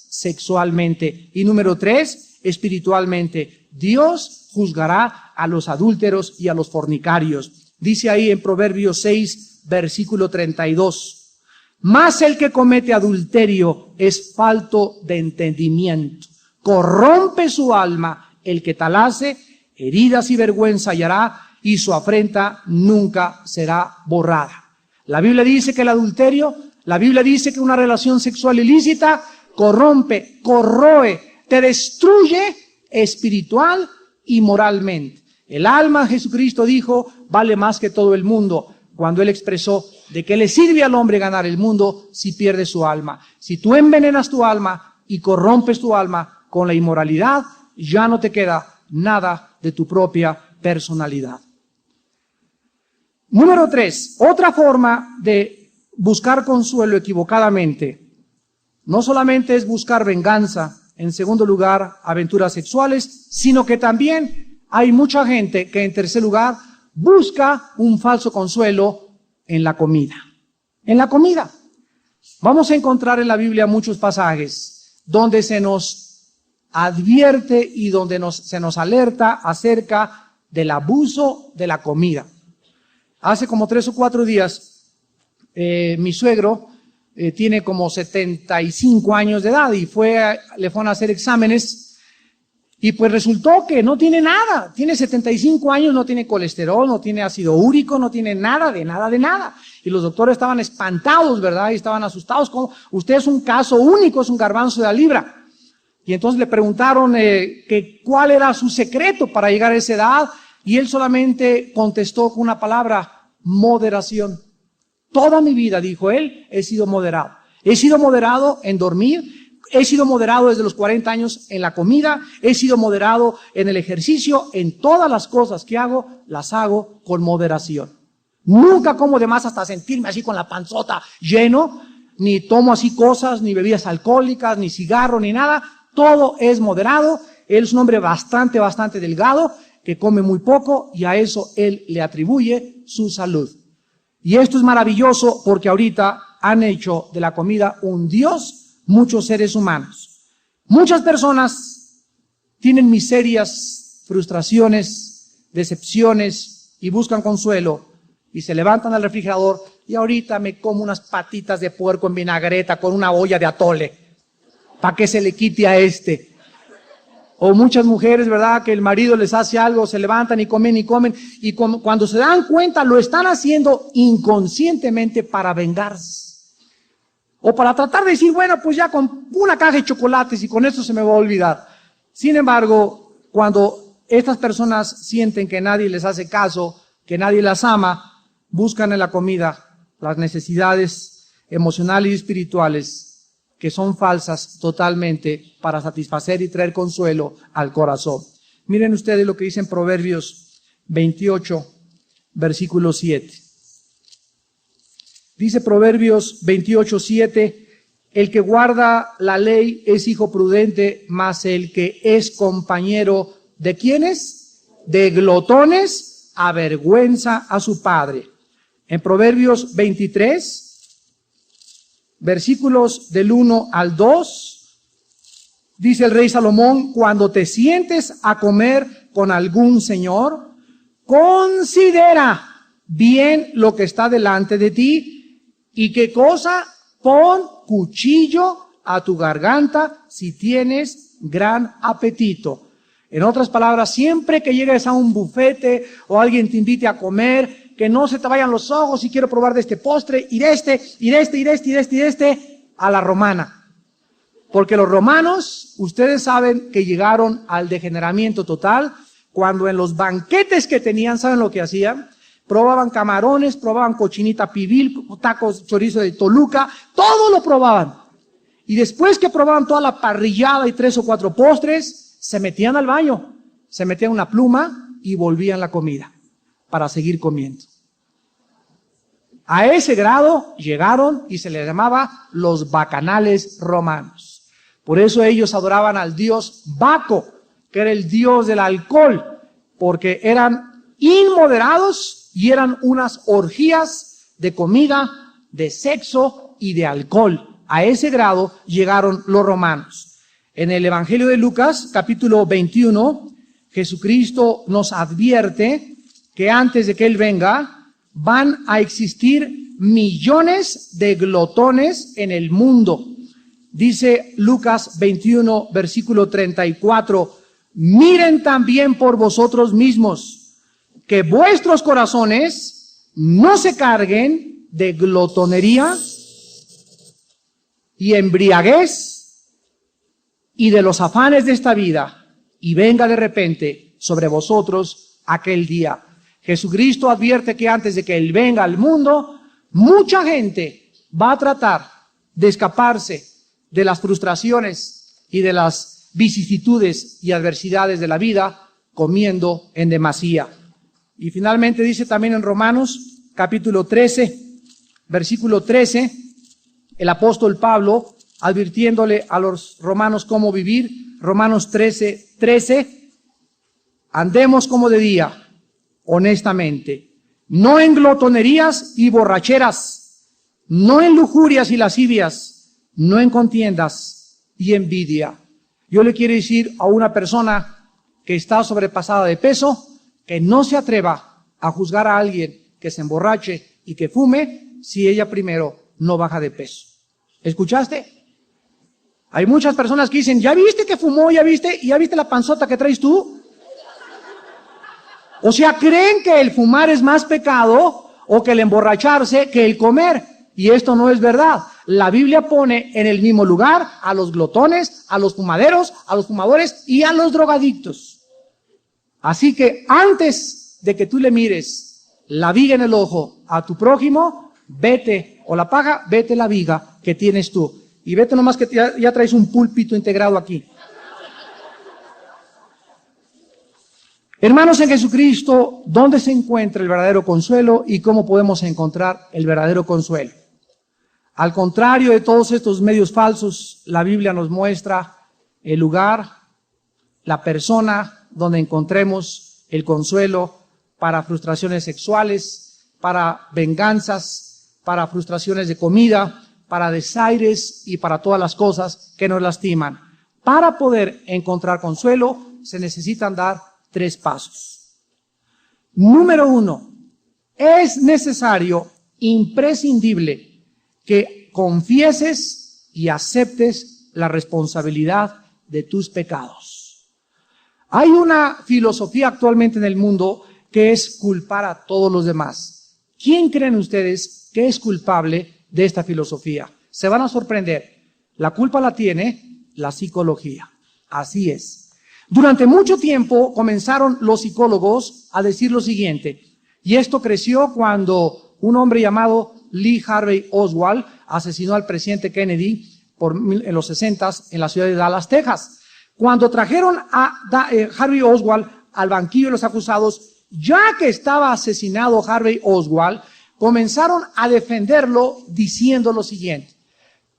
Speaker 1: sexualmente. Y número 3, espiritualmente. Dios juzgará a los adúlteros y a los fornicarios. Dice ahí en Proverbios 6, versículo 32. Mas el que comete adulterio es falto de entendimiento. Corrompe su alma el que tal hace, heridas y vergüenza hallará, y su afrenta nunca será borrada. La Biblia dice que el adulterio, la Biblia dice que una relación sexual ilícita corrompe, corroe, te destruye espiritual y moralmente. El alma, Jesucristo dijo, vale más que todo el mundo, cuando Él expresó de qué le sirve al hombre ganar el mundo si pierde su alma. Si tú envenenas tu alma y corrompes tu alma con la inmoralidad, ya no te queda nada de tu propia personalidad. Número 3, otra forma de buscar consuelo equivocadamente, no solamente es buscar venganza, en segundo lugar, aventuras sexuales, sino que también hay mucha gente que en tercer lugar busca un falso consuelo en la comida. En la comida. Vamos a encontrar en la Biblia muchos pasajes donde se nos advierte y donde se nos alerta acerca del abuso de la comida. Hace como 3 o 4 días, mi suegro tiene como 75 años de edad y le fueron a hacer exámenes y pues resultó que no tiene nada. Tiene 75 años, no tiene colesterol, no tiene ácido úrico, no tiene nada. Y los doctores estaban espantados, ¿verdad? Y estaban asustados. Como usted es un caso único, es un garbanzo de la libra. Y entonces le preguntaron cuál era su secreto para llegar a esa edad. Y él solamente contestó con una palabra: moderación. Toda mi vida, dijo él, he sido moderado. He sido moderado en dormir. He sido moderado desde los 40 años en la comida, he sido moderado en el ejercicio, en todas las cosas que hago, las hago con moderación. Nunca como de más hasta sentirme así con la panzota lleno. ni tomo así cosas, ni bebidas alcohólicas, ni cigarro, ni nada. Todo es moderado. Él es un hombre bastante delgado, que come muy poco, y a eso él le atribuye su salud. Y esto es maravilloso porque ahorita han hecho de la comida un Dios muchos seres humanos. Muchas personas tienen miserias, frustraciones, decepciones y buscan consuelo y se levantan al refrigerador y ahorita me como unas patitas de puerco en vinagreta con una olla de atole para que se le quite a este. O muchas mujeres, ¿verdad?, que el marido les hace algo, se levantan y comen, y cuando se dan cuenta lo están haciendo inconscientemente para vengarse. O para tratar de decir, bueno, pues ya con una caja de chocolates y con esto se me va a olvidar. Sin embargo, cuando estas personas sienten que nadie les hace caso, que nadie las ama, buscan en la comida las necesidades emocionales y espirituales que son falsas totalmente para satisfacer y traer consuelo al corazón. Miren ustedes lo que dice en Proverbios 28, versículo 7. Dice Proverbios 28, 7, el que guarda la ley es hijo prudente, mas el que es compañero ¿de quiénes? De glotones, avergüenza a su padre. En Proverbios 23, versículos del 1 al 2, dice el rey Salomón, cuando te sientes a comer con algún señor, considera bien lo que está delante de ti y qué cosa, pon cuchillo a tu garganta si tienes gran apetito. En otras palabras, siempre que llegues a un bufete o alguien te invite a comer, que no se te vayan los ojos y quiero probar de este postre y de este, a la romana. Porque los romanos, ustedes saben que llegaron al degeneramiento total cuando en los banquetes que tenían, ¿saben lo que hacían? Probaban camarones, probaban cochinita pibil, tacos, chorizo de Toluca, todo lo probaban. Y después que probaban toda la parrillada y 3 o 4 postres, se metían al baño, se metían una pluma y volvían la comida para seguir comiendo. A ese grado llegaron y se les llamaba los bacanales romanos. Por eso ellos adoraban al dios Baco, que era el dios del alcohol, porque eran inmoderados y eran unas orgías de comida, de sexo y de alcohol. A ese grado llegaron los romanos. En el Evangelio de Lucas, capítulo 21, Jesucristo nos advierte que antes de que Él venga, van a existir millones de glotones en el mundo. Dice Lucas 21, versículo 34, miren también por vosotros mismos, que vuestros corazones no se carguen de glotonería y embriaguez y de los afanes de esta vida, y venga de repente sobre vosotros aquel día. Jesucristo advierte que antes de que Él venga al mundo, mucha gente va a tratar de escaparse de las frustraciones y de las vicisitudes y adversidades de la vida comiendo en demasía. Y finalmente dice también en Romanos capítulo 13, versículo 13, el apóstol Pablo advirtiéndole a los romanos cómo vivir. Romanos 13, 13, andemos como de día, honestamente, no en glotonerías y borracheras, no en lujurias y lascivias, no en contiendas y envidia. Yo le quiero decir a una persona que está sobrepasada de peso, que no se atreva a juzgar a alguien que se emborrache y que fume si ella primero no baja de peso. ¿Escuchaste? Hay muchas personas que dicen, ¿ya viste que fumó? ¿Ya viste? ¿Y ya viste la panzota que traes tú? O sea, creen que el fumar es más pecado o que el emborracharse que el comer. Y esto no es verdad. La Biblia pone en el mismo lugar a los glotones, a los fumaderos, a los fumadores y a los drogadictos. Así que antes de que tú le mires la viga en el ojo a tu prójimo, vete, o la paga, vete la viga que tienes tú. Y vete nomás que ya traes un púlpito integrado aquí. Hermanos en Jesucristo, ¿dónde se encuentra el verdadero consuelo y cómo podemos encontrar el verdadero consuelo? Al contrario de todos estos medios falsos, la Biblia nos muestra el lugar, la persona donde encontremos el consuelo para frustraciones sexuales, para venganzas, para frustraciones de comida, para desaires y para todas las cosas que nos lastiman. Para poder encontrar consuelo, se necesitan dar 3 pasos. Número 1, es necesario, imprescindible, que confieses y aceptes la responsabilidad de tus pecados. Hay una filosofía actualmente en el mundo que es culpar a todos los demás. ¿Quién creen ustedes que es culpable de esta filosofía? Se van a sorprender. La culpa la tiene la psicología. Así es. Durante mucho tiempo comenzaron los psicólogos a decir lo siguiente, y esto creció cuando un hombre llamado Lee Harvey Oswald asesinó al presidente Kennedy en los 60s en la ciudad de Dallas, Texas. Cuando trajeron a Harvey Oswald al banquillo de los acusados, ya que estaba asesinado Harvey Oswald, comenzaron a defenderlo diciendo lo siguiente: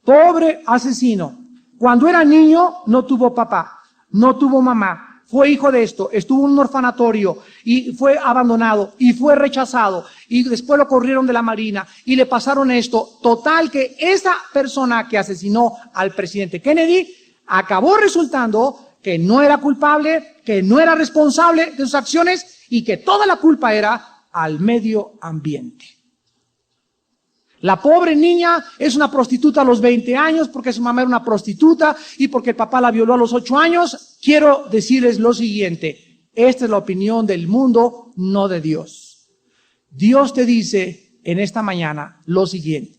Speaker 1: pobre asesino, cuando era niño no tuvo papá, no tuvo mamá, fue hijo de esto, estuvo en un orfanatorio y fue abandonado y fue rechazado y después lo corrieron de la marina y le pasaron esto. Total que esa persona que asesinó al presidente Kennedy acabó resultando que no era culpable, que no era responsable de sus acciones y que toda la culpa era al medio ambiente. La pobre niña es una prostituta a los 20 años porque su mamá era una prostituta y porque el papá la violó a los 8 años. Quiero decirles lo siguiente, esta es la opinión del mundo, no de Dios. Dios te dice en esta mañana lo siguiente: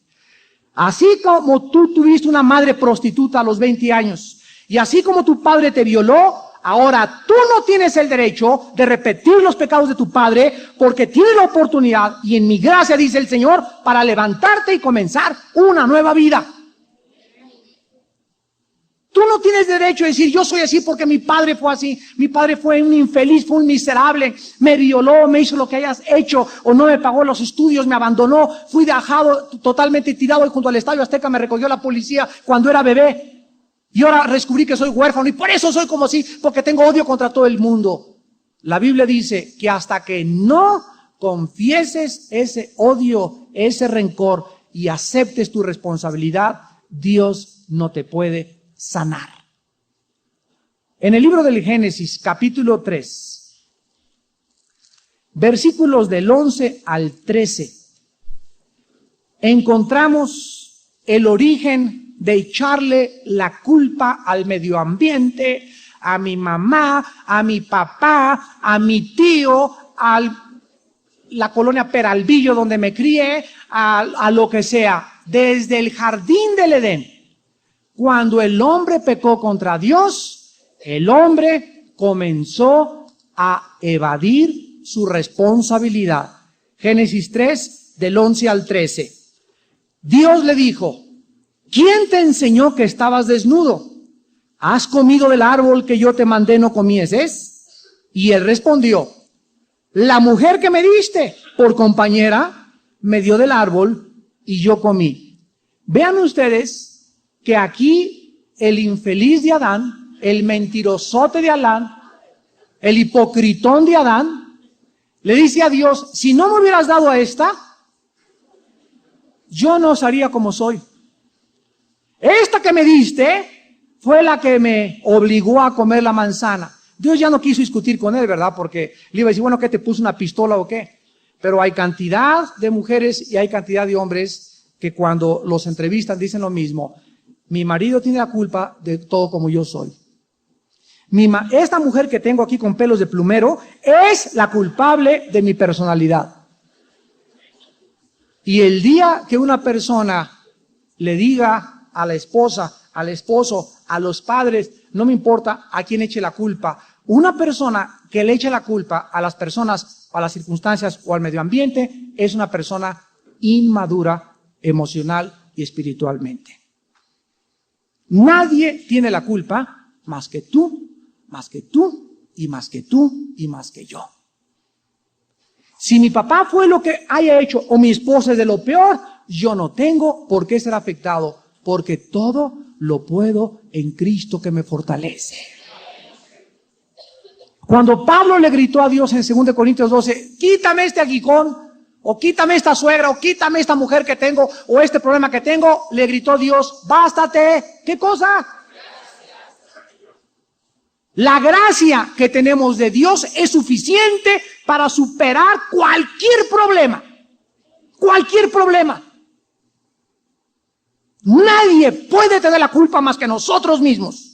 Speaker 1: así como tú tuviste una madre prostituta a los 20 años y así como tu padre te violó, ahora tú no tienes el derecho de repetir los pecados de tu padre porque tienes la oportunidad, y en mi gracia, dice el Señor, para levantarte y comenzar una nueva vida. Tú no tienes derecho a decir, yo soy así porque mi padre fue así, mi padre fue un infeliz, fue un miserable, me violó, me hizo lo que hayas hecho, o no me pagó los estudios, me abandonó, fui dejado totalmente tirado y junto al Estadio Azteca me recogió la policía cuando era bebé. Y ahora descubrí que soy huérfano y por eso soy como así, porque tengo odio contra todo el mundo. La Biblia dice que hasta que no confieses ese odio, ese rencor y aceptes tu responsabilidad, Dios no te puede sanar. En el libro del Génesis, capítulo 3, versículos del 11 al 13, encontramos el origen de echarle la culpa al medio ambiente, a mi mamá, a mi papá, a mi tío, a la colonia Peralvillo donde me crié, a lo que sea. Desde el jardín del Edén, cuando el hombre pecó contra Dios, el hombre comenzó a evadir su responsabilidad. Génesis 3, del 11 al 13. Dios le dijo: ¿quién te enseñó que estabas desnudo? ¿Has comido del árbol que yo te mandé no comieses? Y él respondió: la mujer que me diste por compañera me dio del árbol y yo comí. Vean ustedes que aquí el infeliz de Adán, el mentirosote de Adán, el hipocritón de Adán, le dice a Dios: si no me hubieras dado a esta, yo no sería como soy. Esta que me diste fue la que me obligó a comer la manzana. Dios ya no quiso discutir con él, ¿verdad? Porque le iba a decir, bueno, ¿qué te puso una pistola o qué? Pero hay cantidad de mujeres y hay cantidad de hombres que cuando los entrevistan dicen lo mismo: mi marido tiene la culpa de todo como yo soy. Esta mujer que tengo aquí con pelos de plumero es la culpable de mi personalidad. Y el día que una persona le diga a la esposa, al esposo, a los padres, no me importa a quién eche la culpa, una persona que le eche la culpa a las personas, a las circunstancias o al medio ambiente, es una persona inmadura emocional y espiritualmente. Nadie tiene la culpa más que tú, más que tú, y más que tú, y más que yo. Si mi papá fue lo que haya hecho, o mi esposa es de lo peor, yo no tengo por qué ser afectado, porque todo lo puedo en Cristo que me fortalece. Cuando Pablo le gritó a Dios en 2 Corintios 12, quítame este aguijón, o quítame esta suegra, o quítame esta mujer que tengo, o este problema que tengo, le gritó Dios, bástate. ¿Qué cosa? La gracia que tenemos de Dios es suficiente para superar cualquier problema. Cualquier problema. Nadie puede tener la culpa más que nosotros mismos.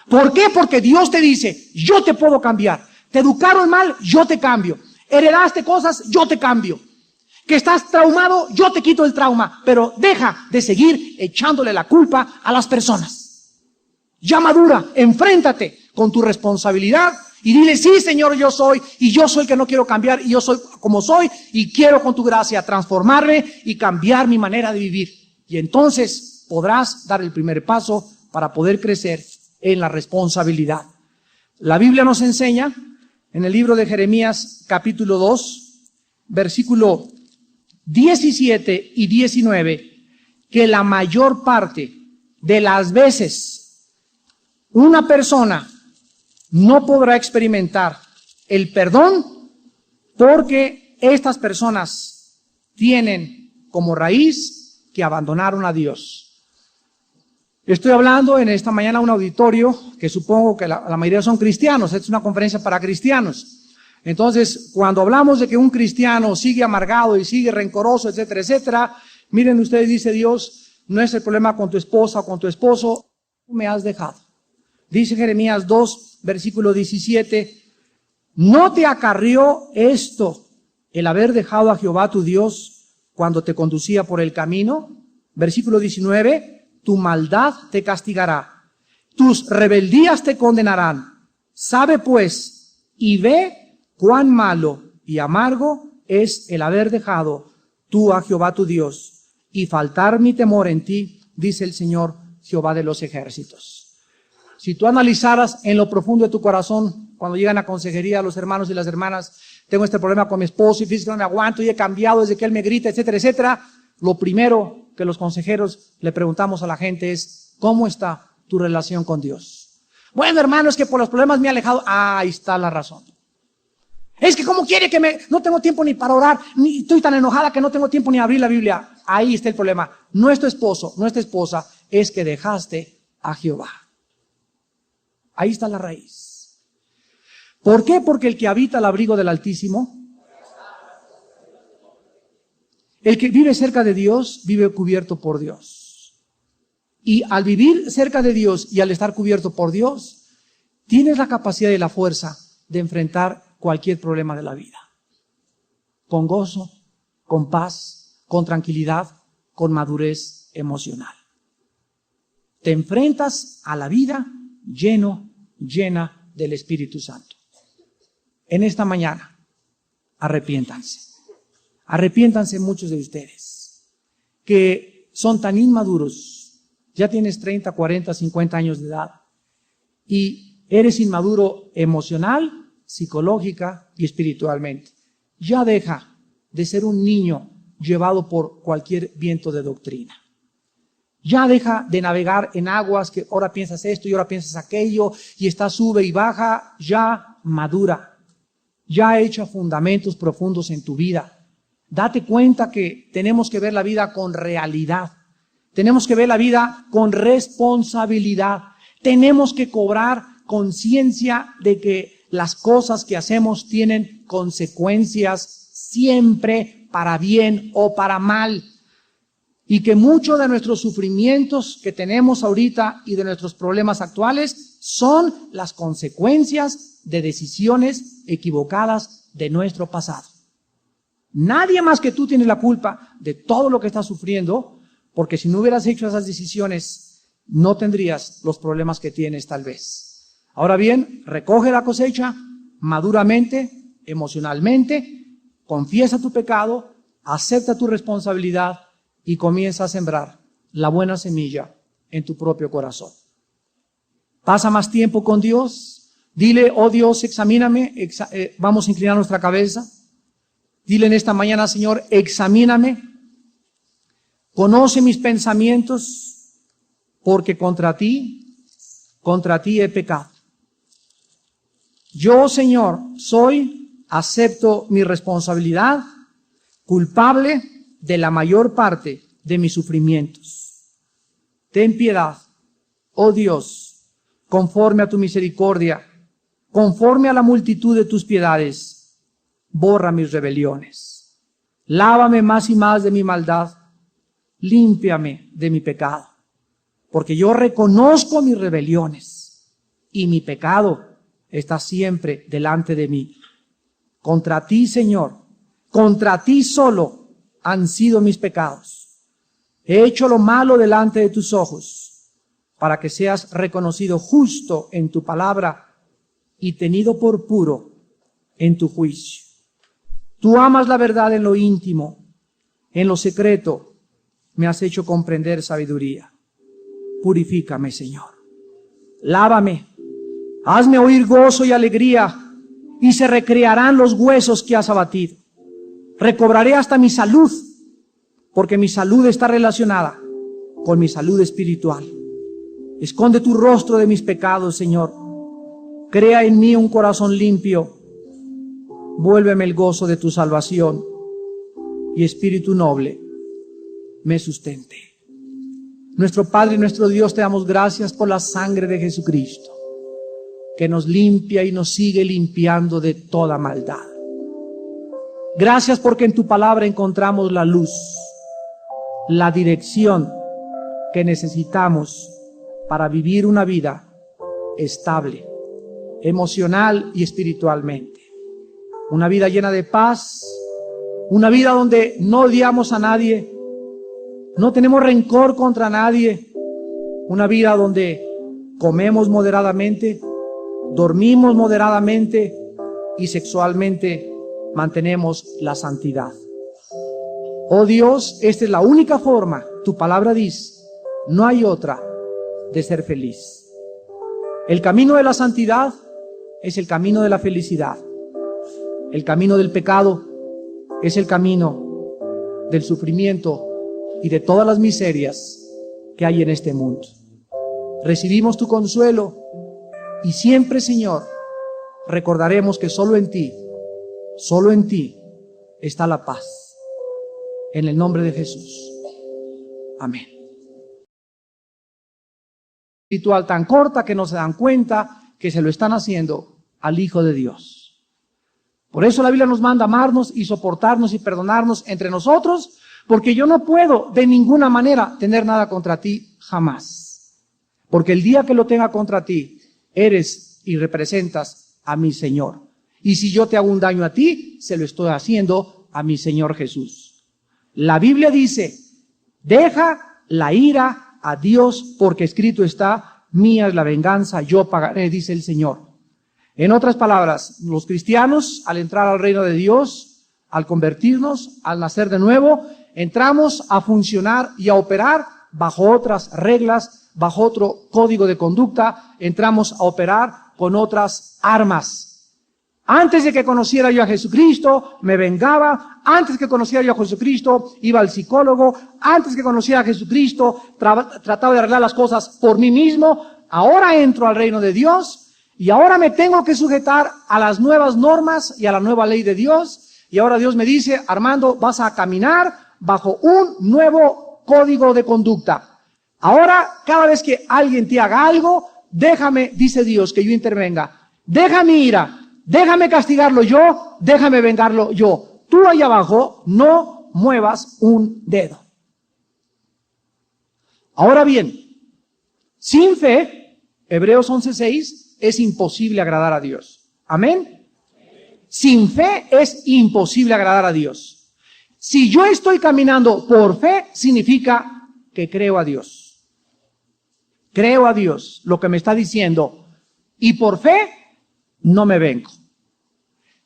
Speaker 1: ¿Por qué? Porque Dios te dice, yo te puedo cambiar. Te educaron mal, yo te cambio. Heredaste cosas, yo te cambio. Que estás traumado, yo te quito el trauma. Pero deja de seguir echándole la culpa a las personas. Ya madura, enfréntate con tu responsabilidad y dile, sí, Señor, yo soy, y yo soy el que no quiero cambiar, y yo soy como soy, y quiero con tu gracia transformarme y cambiar mi manera de vivir. Y entonces podrás dar el primer paso para poder crecer en la responsabilidad. La Biblia nos enseña en el libro de Jeremías capítulo 2, versículo 17 y 19, que la mayor parte de las veces una persona no podrá experimentar el perdón porque estas personas tienen como raíz que abandonaron a Dios. Estoy hablando en esta mañana a un auditorio que supongo que la mayoría son cristianos. Esta es una conferencia para cristianos. Entonces, cuando hablamos de que un cristiano sigue amargado y sigue rencoroso, etcétera, etcétera, miren ustedes, dice Dios, no es el problema con tu esposa o con tu esposo, tú me has dejado. Dice Jeremías 2, versículo 17, ¿no te acarrió esto el haber dejado a Jehová tu Dios cuando te conducía por el camino? Versículo 19, tu maldad te castigará, tus rebeldías te condenarán. Sabe pues y ve cuán malo y amargo es el haber dejado tú a Jehová tu Dios y faltar mi temor en ti, dice el Señor Jehová de los ejércitos. Si tú analizaras en lo profundo de tu corazón, cuando llegan a consejería los hermanos y las hermanas, tengo este problema con mi esposo y fíjate, no me aguanto y he cambiado desde que él me grita, etcétera, etcétera, lo primero que los consejeros le preguntamos a la gente es, ¿cómo está tu relación con Dios? Bueno, hermano, es que por los problemas me he alejado. Ah, ahí está la razón. Es que ¿cómo quiere que no tengo tiempo ni para orar, ni estoy tan enojada que no tengo tiempo ni a abrir la Biblia? Ahí está el problema. No es tu esposo, no es tu esposa, es que dejaste a Jehová. Ahí está la raíz. ¿Por qué? Porque el que habita al abrigo del Altísimo, el que vive cerca de Dios, vive cubierto por Dios. Y al vivir cerca de Dios y al estar cubierto por Dios, tienes la capacidad y la fuerza de enfrentar cualquier problema de la vida. Con gozo, con paz, con tranquilidad, con madurez emocional. Te enfrentas a la vida llena del Espíritu Santo. En esta mañana, arrepiéntanse. Arrepiéntanse muchos de ustedes que son tan inmaduros. Ya tienes 30, 40, 50 años de edad y eres inmaduro emocional, psicológica y espiritualmente. Ya deja de ser un niño llevado por cualquier viento de doctrina. Ya deja de navegar en aguas que ahora piensas esto y ahora piensas aquello y está sube y baja. Ya madura. Ya echa fundamentos profundos en tu vida. Date cuenta que tenemos que ver la vida con realidad. Tenemos que ver la vida con responsabilidad. Tenemos que cobrar conciencia de que las cosas que hacemos tienen consecuencias siempre para bien o para mal. Y que muchos de nuestros sufrimientos que tenemos ahorita y de nuestros problemas actuales son las consecuencias de decisiones equivocadas de nuestro pasado. Nadie más que tú tiene la culpa de todo lo que estás sufriendo, porque si no hubieras hecho esas decisiones, no tendrías los problemas que tienes tal vez. Ahora bien, recoge la cosecha maduramente, emocionalmente, confiesa tu pecado, acepta tu responsabilidad y comienza a sembrar la buena semilla en tu propio corazón. Pasa más tiempo con Dios. Dile, oh Dios, examíname. Vamos a inclinar nuestra cabeza. Dile en esta mañana, Señor, examíname. Conoce mis pensamientos, porque contra ti he pecado. Yo, Señor, acepto mi responsabilidad, culpable de la mayor parte de mis sufrimientos. Ten piedad, oh Dios, conforme a tu misericordia, conforme a la multitud de tus piedades, borra mis rebeliones. Lávame más y más de mi maldad, límpiame de mi pecado, porque yo reconozco mis rebeliones y mi pecado está siempre delante de mí. Contra ti, Señor, contra ti solo han sido mis pecados. He hecho lo malo delante de tus ojos, para que seas reconocido justo en tu palabra y tenido por puro en tu juicio. Tú amas la verdad en lo íntimo, en lo secreto me has hecho comprender sabiduría. Purifícame, Señor. Lávame, hazme oír gozo y alegría, y se recrearán los huesos que has abatido. Recobraré hasta mi salud, porque mi salud está relacionada con mi salud espiritual. Esconde tu rostro de mis pecados, Señor. Crea en mí un corazón limpio. Vuélveme el gozo de tu salvación, y espíritu noble me sustente. Nuestro Padre y nuestro Dios, te damos gracias por la sangre de Jesucristo, que nos limpia y nos sigue limpiando de toda maldad. Gracias porque en tu palabra encontramos la luz, la dirección que necesitamos para vivir una vida estable, emocional y espiritualmente. Una vida llena de paz, una vida donde no odiamos a nadie, no tenemos rencor contra nadie, una vida donde comemos moderadamente, dormimos moderadamente y sexualmente mantenemos la santidad. Oh Dios, esta es la única forma, tu palabra dice, no hay otra, de ser feliz. El camino de la santidad es el camino de la felicidad. El camino del pecado es el camino del sufrimiento y de todas las miserias que hay en este mundo. Recibimos tu consuelo y siempre, Señor, recordaremos que solo en ti está la paz. En el nombre de Jesús. Amén. Espiritual tan corta que no se dan cuenta que se lo están haciendo al Hijo de Dios. Por eso la Biblia nos manda amarnos y soportarnos y perdonarnos entre nosotros, porque yo no puedo de ninguna manera tener nada contra ti jamás. Porque el día que lo tenga contra ti, eres y representas a mi Señor. Y si yo te hago un daño a ti, se lo estoy haciendo a mi Señor Jesús. La Biblia dice, deja la ira a Dios, porque escrito está, mía es la venganza, yo pagaré, dice el Señor. En otras palabras, los cristianos, al entrar al reino de Dios, al convertirnos, al nacer de nuevo, entramos a funcionar y a operar bajo otras reglas, bajo otro código de conducta, entramos a operar con otras armas. Antes de que conociera yo a Jesucristo, me vengaba. Antes que conociera yo a Jesucristo, iba al psicólogo. Antes que conociera a Jesucristo, trataba de arreglar las cosas por mí mismo. Ahora entro al reino de Dios y ahora me tengo que sujetar a las nuevas normas y a la nueva ley de Dios. Y ahora Dios me dice, Armando, vas a caminar bajo un nuevo código de conducta. Ahora, cada vez que alguien te haga algo, déjame, dice Dios, que yo intervenga. Deja mi ira. Déjame castigarlo yo, déjame vengarlo yo. Tú ahí abajo no muevas un dedo. Ahora bien, sin fe, Hebreos 11:6, es imposible agradar a Dios. ¿Amén? Sin fe es imposible agradar a Dios. Si yo estoy caminando por fe, significa que creo a Dios. Creo a Dios, lo que me está diciendo. Y por fe, no me vengo.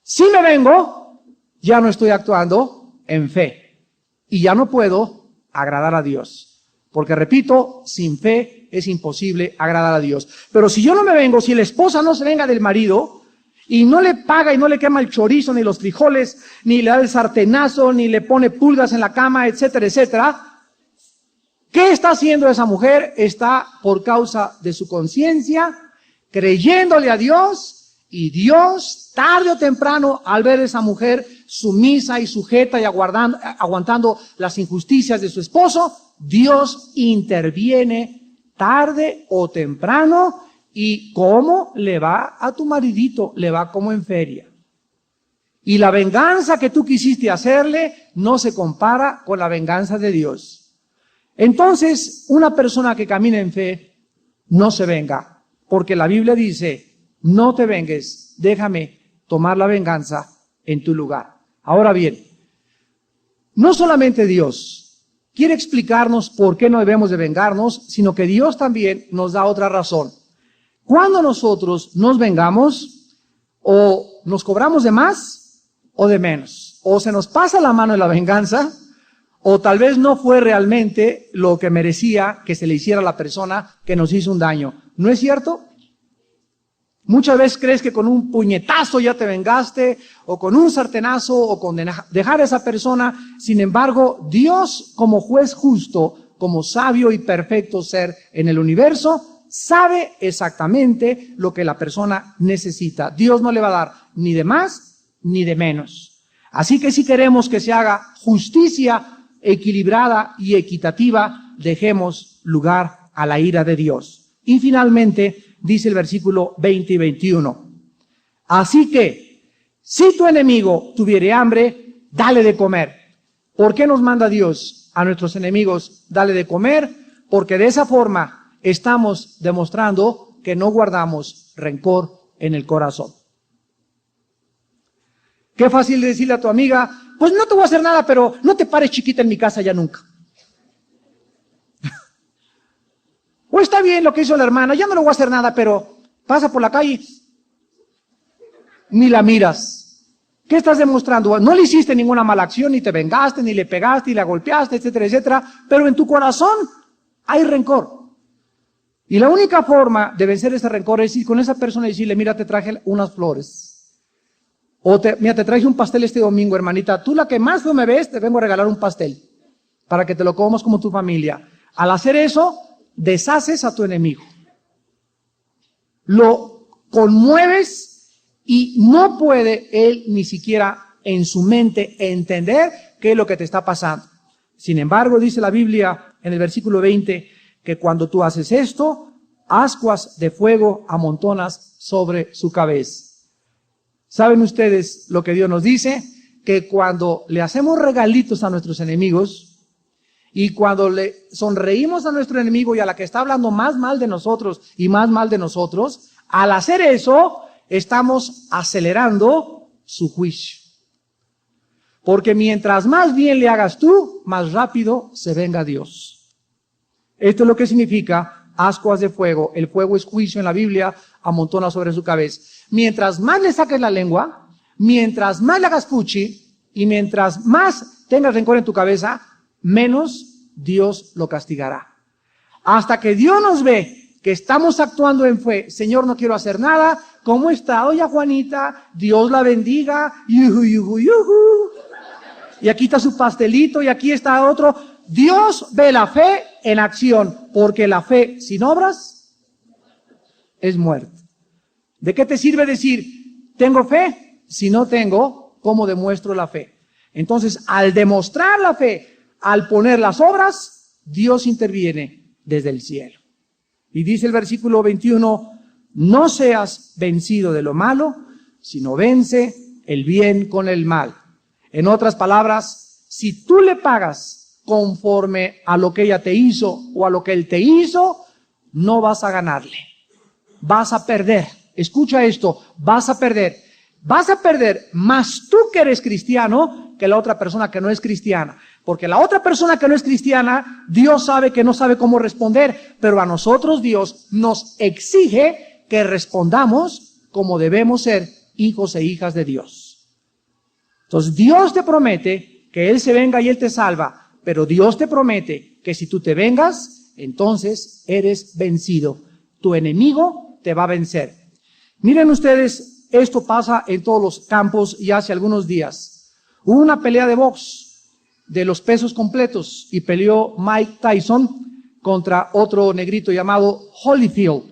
Speaker 1: Si me vengo, ya no estoy actuando en fe. Y ya no puedo agradar a Dios. Porque repito, sin fe es imposible agradar a Dios. Pero si yo no me vengo, si la esposa no se venga del marido, y no le paga y no le quema el chorizo, ni los frijoles, ni le da el sartenazo, ni le pone pulgas en la cama, etcétera, etcétera, ¿Qué está haciendo esa mujer? Está por causa de su conciencia, creyéndole a Dios, y Dios, tarde o temprano, al ver a esa mujer sumisa y sujeta y aguantando las injusticias de su esposo, Dios interviene tarde o temprano. ¿Y cómo le va a tu maridito? Le va como en feria. Y la venganza que tú quisiste hacerle no se compara con la venganza de Dios. Entonces, una persona que camina en fe no se venga, porque la Biblia dice, no te vengues, déjame tomar la venganza en tu lugar. Ahora bien, no solamente Dios quiere explicarnos por qué no debemos de vengarnos, sino que Dios también nos da otra razón. Cuando nosotros nos vengamos, o nos cobramos de más o de menos, o se nos pasa la mano en la venganza, o tal vez no fue realmente lo que merecía que se le hiciera a la persona que nos hizo un daño. ¿No es cierto? Muchas veces crees que con un puñetazo ya te vengaste, o con un sartenazo, o con dejar a esa persona. Sin embargo, Dios, como juez justo, como sabio y perfecto ser en el universo, sabe exactamente lo que la persona necesita. Dios no le va a dar ni de más ni de menos. Así que si queremos que se haga justicia equilibrada y equitativa, dejemos lugar a la ira de Dios. Y finalmente, dice el versículo 20 y 21. Así que, si tu enemigo tuviere hambre, dale de comer. ¿Por qué nos manda Dios a nuestros enemigos dale de comer? Porque de esa forma estamos demostrando que no guardamos rencor en el corazón. Qué fácil decirle a tu amiga, pues no te voy a hacer nada, pero no te pares chiquita en mi casa ya nunca. O está bien lo que hizo la hermana, ya no le voy a hacer nada, pero pasa por la calle, ni la miras. ¿Qué estás demostrando? No le hiciste ninguna mala acción, ni te vengaste, ni le pegaste, ni la golpeaste, etcétera, etcétera, pero en tu corazón hay rencor. Y la única forma de vencer ese rencor es ir con esa persona y decirle, mira, te traje unas flores. O mira, te traje un pastel este domingo, hermanita. Tú la que más no me ves, te vengo a regalar un pastel para que te lo comas como tu familia. Al hacer eso, deshaces a tu enemigo. Lo conmueves y no puede él ni siquiera en su mente entender qué es lo que te está pasando. Sin embargo, dice la Biblia en el versículo 20, que cuando tú haces esto, ascuas de fuego amontonas sobre su cabeza. ¿Saben ustedes lo que Dios nos dice? Que cuando le hacemos regalitos a nuestros enemigos y cuando le sonreímos a nuestro enemigo y a la que está hablando más mal de nosotros y más mal de nosotros, al hacer eso, estamos acelerando su juicio. Porque mientras más bien le hagas tú, más rápido se venga Dios. Esto es lo que significa ascuas de fuego. El fuego es juicio en la Biblia, amontona sobre su cabeza. Mientras más le saques la lengua, mientras más le hagas fuchi y mientras más tengas rencor en tu cabeza, menos Dios lo castigará. Hasta que Dios nos ve que estamos actuando en fe. Señor, no quiero hacer nada. ¿Cómo está doña Juanita? Dios la bendiga. Yuhu, yuhu, yuhu. Y aquí está su pastelito y aquí está otro. Dios ve la fe en acción, porque la fe sin obras es muerte. ¿De qué te sirve decir, tengo fe, si no tengo cómo demuestro la fe? Entonces, al demostrar la fe, al poner las obras, Dios interviene desde el cielo. Y dice el versículo 21, no seas vencido de lo malo, sino vence el bien con el mal. En otras palabras, si tú le pagas conforme a lo que ella te hizo o a lo que él te hizo, no vas a ganarle. Vas a perder. Escucha esto, vas a perder. Vas a perder más tú que eres cristiano que la otra persona que no es cristiana. Porque la otra persona que no es cristiana, Dios sabe que no sabe cómo responder, pero a nosotros Dios nos exige que respondamos como debemos ser hijos e hijas de Dios. Entonces Dios te promete que Él se venga y Él te salva, pero Dios te promete que si tú te vengas, entonces eres vencido. Tu enemigo te va a vencer. Miren ustedes, esto pasa en todos los campos y hace algunos días. Hubo una pelea de box de los pesos completos y peleó Mike Tyson contra otro negrito llamado Holyfield.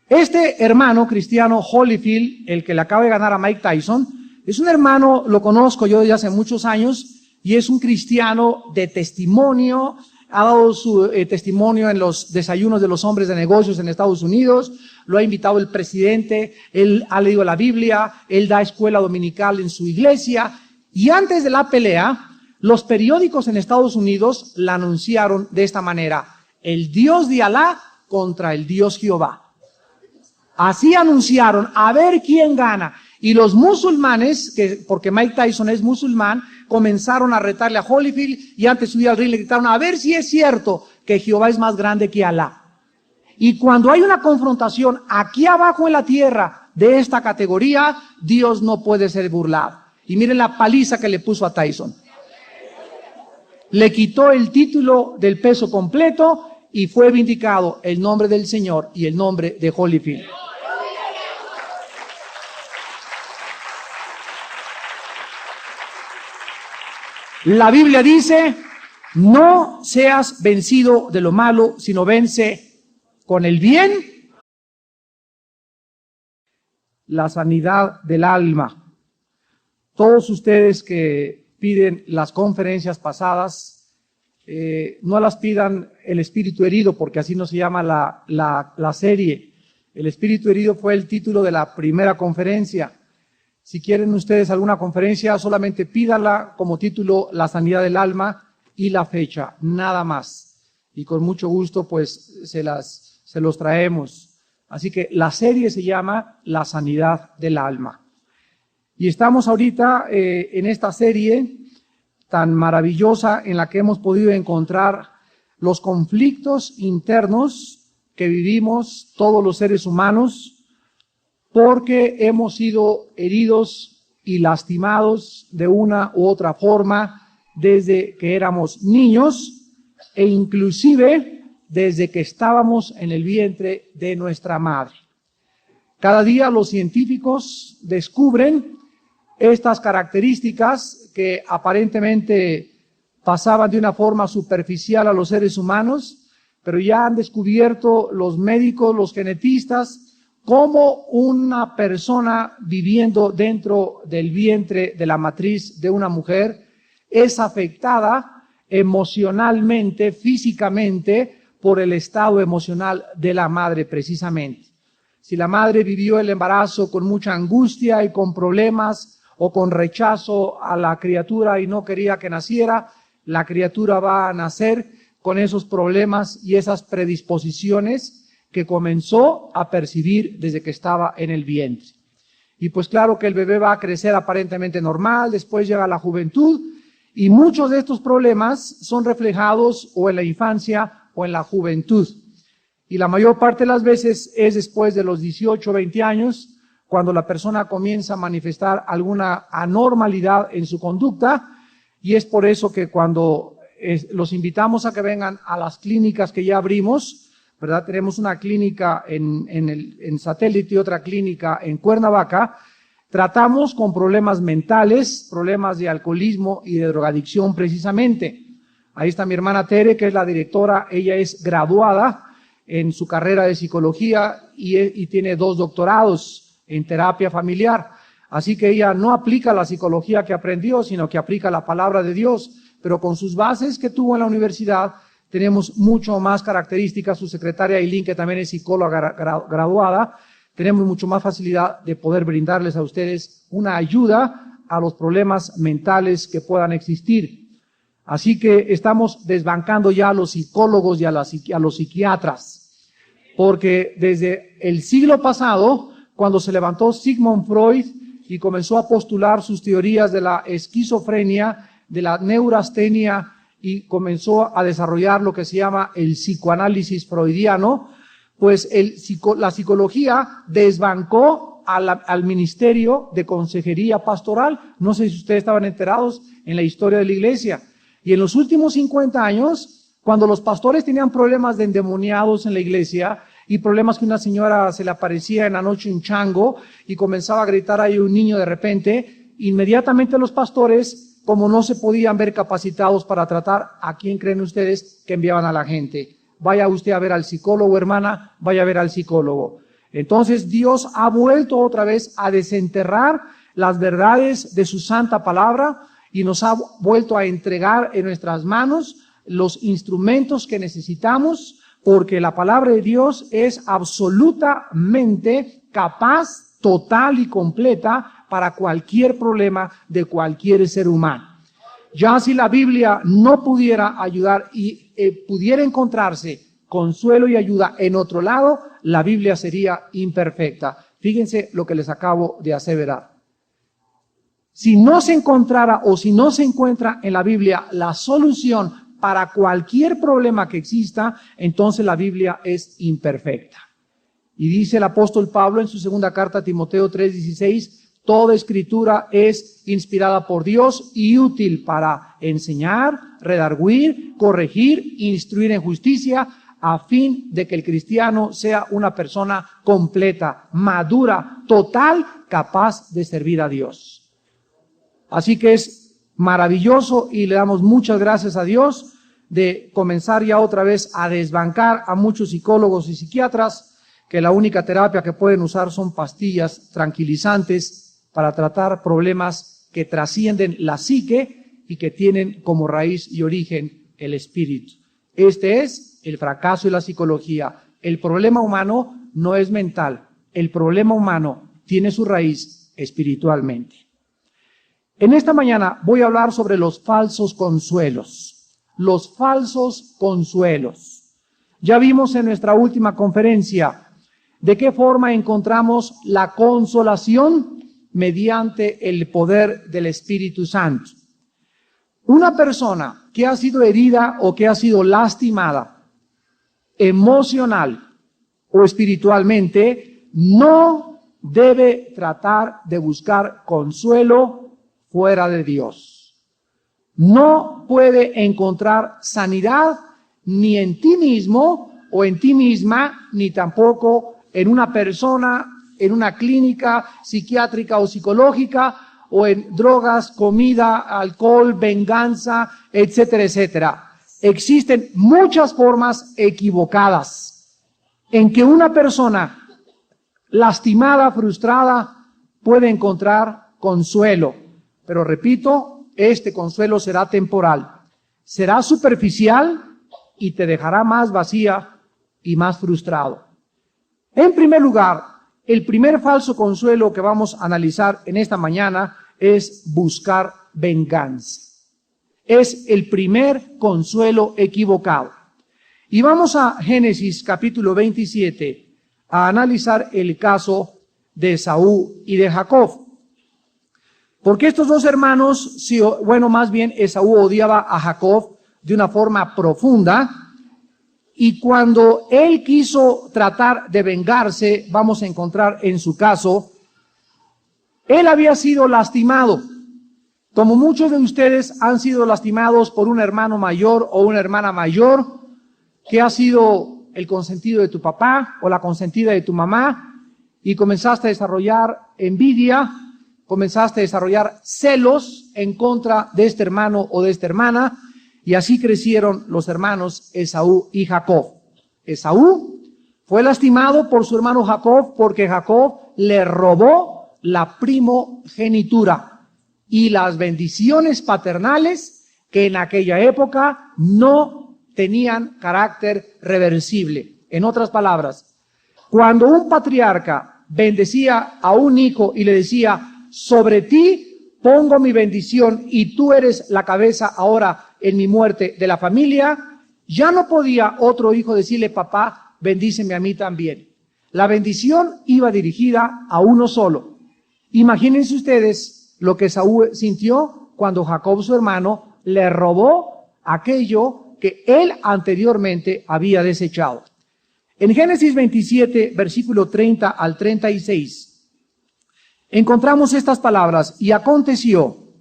Speaker 1: Este hermano cristiano Holyfield, el que le acaba de ganar a Mike Tyson, es un hermano, lo conozco yo desde hace muchos años y es un cristiano de testimonio. Ha dado su testimonio en los desayunos de los hombres de negocios en Estados Unidos, lo ha invitado el presidente, él ha leído la Biblia, él da escuela dominical en su iglesia, y antes de la pelea, los periódicos en Estados Unidos la anunciaron de esta manera: el Dios de Alá contra el Dios Jehová. Así anunciaron, a ver quién gana. Y los musulmanes, porque Mike Tyson es musulmán, comenzaron a retarle a Holyfield y antes de subir al ring le gritaron, a ver si es cierto que Jehová es más grande que Alá. Y cuando hay una confrontación aquí abajo en la tierra de esta categoría, Dios no puede ser burlado. Y miren la paliza que le puso a Tyson. Le quitó el título del peso completo y fue vindicado el nombre del Señor y el nombre de Holyfield. La Biblia dice, no seas vencido de lo malo, sino vence con el bien. La sanidad del alma. Todos ustedes que piden las conferencias pasadas, no las pidan el espíritu herido, porque así no se llama la serie. El espíritu herido fue el título de la primera conferencia. Si quieren ustedes alguna conferencia, solamente pídala como título La sanidad del alma y la fecha, nada más. Y con mucho gusto pues se los traemos. Así que la serie se llama La sanidad del alma. Y estamos ahorita en esta serie tan maravillosa en la que hemos podido encontrar los conflictos internos que vivimos todos los seres humanos, porque hemos sido heridos y lastimados de una u otra forma desde que éramos niños e inclusive desde que estábamos en el vientre de nuestra madre. Cada día los científicos descubren estas características que aparentemente pasaban de una forma superficial a los seres humanos, pero ya han descubierto los médicos, los genetistas, cómo una persona viviendo dentro del vientre de la matriz de una mujer es afectada emocionalmente, físicamente, por el estado emocional de la madre precisamente. Si la madre vivió el embarazo con mucha angustia y con problemas o con rechazo a la criatura y no quería que naciera, la criatura va a nacer con esos problemas y esas predisposiciones que comenzó a percibir desde que estaba en el vientre. Y pues claro que el bebé va a crecer aparentemente normal, después llega la juventud y muchos de estos problemas son reflejados o en la infancia o en la juventud. Y la mayor parte de las veces es después de los 18 o 20 años cuando la persona comienza a manifestar alguna anormalidad en su conducta, y es por eso que cuando los invitamos a que vengan a las clínicas que ya abrimos, ¿verdad? Tenemos una clínica en Satélite y otra clínica en Cuernavaca. Tratamos con problemas mentales, problemas de alcoholismo y de drogadicción precisamente. Ahí está mi hermana Tere, que es la directora. Ella es graduada en su carrera de psicología y tiene 2 doctorados en terapia familiar. Así que ella no aplica la psicología que aprendió, sino que aplica la palabra de Dios, pero con sus bases que tuvo en la universidad. Tenemos mucho más características. Su secretaria Eileen, que también es psicóloga graduada, tenemos mucho más facilidad de poder brindarles a ustedes una ayuda a los problemas mentales que puedan existir. Así que estamos desbancando ya a los psicólogos y a los psiquiatras, porque desde el siglo pasado, cuando se levantó Sigmund Freud y comenzó a postular sus teorías de la esquizofrenia, de la neurastenia, y comenzó a desarrollar lo que se llama el psicoanálisis freudiano, pues la psicología desbancó al Ministerio de Consejería Pastoral. No sé si ustedes estaban enterados en la historia de la iglesia. Y en los últimos 50 años, cuando los pastores tenían problemas de endemoniados en la iglesia y problemas que una señora se le aparecía en la noche un chango y comenzaba a gritar ahí un niño de repente, inmediatamente los pastores como no se podían ver capacitados para tratar, ¿a quién creen ustedes que enviaban a la gente? Vaya usted a ver al psicólogo, hermana, vaya a ver al psicólogo. Entonces Dios ha vuelto otra vez a desenterrar las verdades de su santa palabra y nos ha vuelto a entregar en nuestras manos los instrumentos que necesitamos, porque la palabra de Dios es absolutamente capaz, total y completa para cualquier problema de cualquier ser humano. Ya si la Biblia no pudiera ayudar y pudiera encontrarse consuelo y ayuda en otro lado, la Biblia sería imperfecta. Fíjense lo que les acabo de aseverar. Si no se encontrara o si no se encuentra en la Biblia la solución para cualquier problema que exista, entonces la Biblia es imperfecta. Y dice el apóstol Pablo en su segunda carta a Timoteo 3:16, toda escritura es inspirada por Dios y útil para enseñar, redarguir, corregir, instruir en justicia, a fin de que el cristiano sea una persona completa, madura, total, capaz de servir a Dios. Así que es maravilloso y le damos muchas gracias a Dios de comenzar ya otra vez a desbancar a muchos psicólogos y psiquiatras que la única terapia que pueden usar son pastillas tranquilizantes para tratar problemas que trascienden la psique y que tienen como raíz y origen el espíritu. Este es el fracaso de la psicología. El problema humano no es mental. El problema humano tiene su raíz espiritualmente. En esta mañana voy a hablar sobre los falsos consuelos. Los falsos consuelos. Ya vimos en nuestra última conferencia de qué forma encontramos la consolación mediante el poder del Espíritu Santo. Una persona que ha sido herida o que ha sido lastimada emocional o espiritualmente no debe tratar de buscar consuelo fuera de Dios. No puede encontrar sanidad ni en ti mismo o en ti misma, ni tampoco en una persona, en una clínica psiquiátrica o psicológica, o en drogas, comida, alcohol, venganza, etcétera, etcétera. Existen muchas formas equivocadas en que una persona lastimada, frustrada, puede encontrar consuelo. Pero repito, este consuelo será temporal, será superficial y te dejará más vacía y más frustrado. En primer lugar, el primer falso consuelo que vamos a analizar en esta mañana es buscar venganza. Es el primer consuelo equivocado. Y vamos a Génesis capítulo 27 a analizar el caso de Esaú y de Jacob. Porque estos dos hermanos, más bien Esaú odiaba a Jacob de una forma profunda. Y cuando él quiso tratar de vengarse, vamos a encontrar en su caso, él había sido lastimado. Como muchos de ustedes han sido lastimados por un hermano mayor o una hermana mayor, que ha sido el consentido de tu papá o la consentida de tu mamá, y comenzaste a desarrollar envidia, comenzaste a desarrollar celos en contra de este hermano o de esta hermana, y así crecieron los hermanos Esaú y Jacob. Esaú fue lastimado por su hermano Jacob porque Jacob le robó la primogenitura y las bendiciones paternales que en aquella época no tenían carácter reversible. En otras palabras, cuando un patriarca bendecía a un hijo y le decía, sobre ti pongo mi bendición y tú eres la cabeza ahora en mi muerte de la familia, ya no podía otro hijo decirle, papá, bendíceme a mí también. La bendición iba dirigida a uno solo. Imagínense ustedes lo que Esaú sintió cuando Jacob, su hermano, le robó aquello que él anteriormente había desechado. En Génesis 27, versículo 30 al 36, encontramos estas palabras: y aconteció,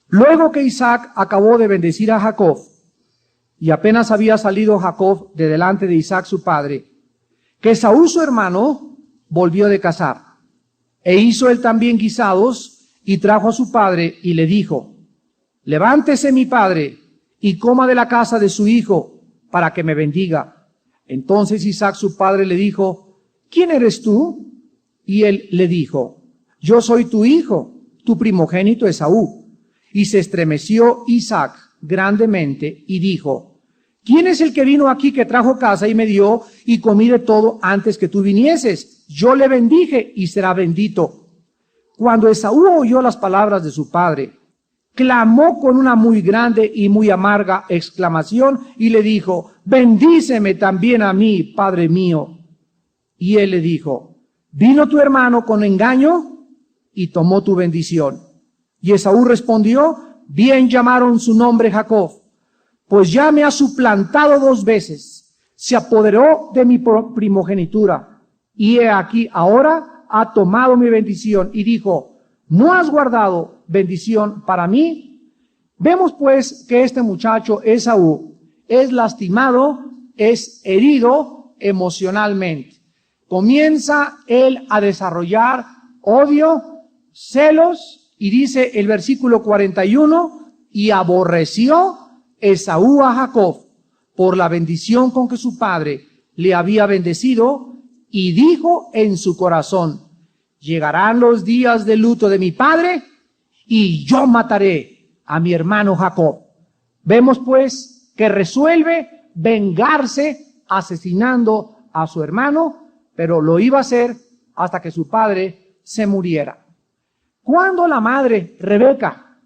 Speaker 1: luego que Isaac acabó de bendecir a Jacob, y apenas había salido Jacob de delante de Isaac su padre, que Esaú su hermano volvió de cazar, e hizo él también guisados, y trajo a su padre, y le dijo, levántese mi padre y coma de la casa de su hijo para que me bendiga. Entonces Isaac su padre le dijo, ¿quién eres tú? Y él le dijo, yo soy tu hijo, tu primogénito Esaú. Y se estremeció Isaac grandemente y dijo, ¿quién es el que vino aquí que trajo casa y me dio y comí de todo antes que tú vinieses? Yo le bendije y será bendito. Cuando Esaú oyó las palabras de su padre, clamó con una muy grande y muy amarga exclamación y le dijo, bendíceme también a mí, padre mío. Y él le dijo, ¿vino tu hermano con engaño? Y tomó tu bendición. Y Esaú respondió, bien llamaron su nombre Jacob, pues ya me ha suplantado 2 veces, se apoderó de mi primogenitura, y he aquí ahora ha tomado mi bendición. Y dijo, ¿no has guardado bendición para mí? Vemos pues que este muchacho Esaú es lastimado, es herido emocionalmente. Comienza él a desarrollar odio, celos, y dice el versículo 41, y aborreció Esaú a Jacob por la bendición con que su padre le había bendecido, y dijo en su corazón, llegarán los días de luto de mi padre, y yo mataré a mi hermano Jacob. Vemos pues que resuelve vengarse asesinando a su hermano, pero lo iba a hacer hasta que su padre se muriera. Cuando la madre, Rebeca,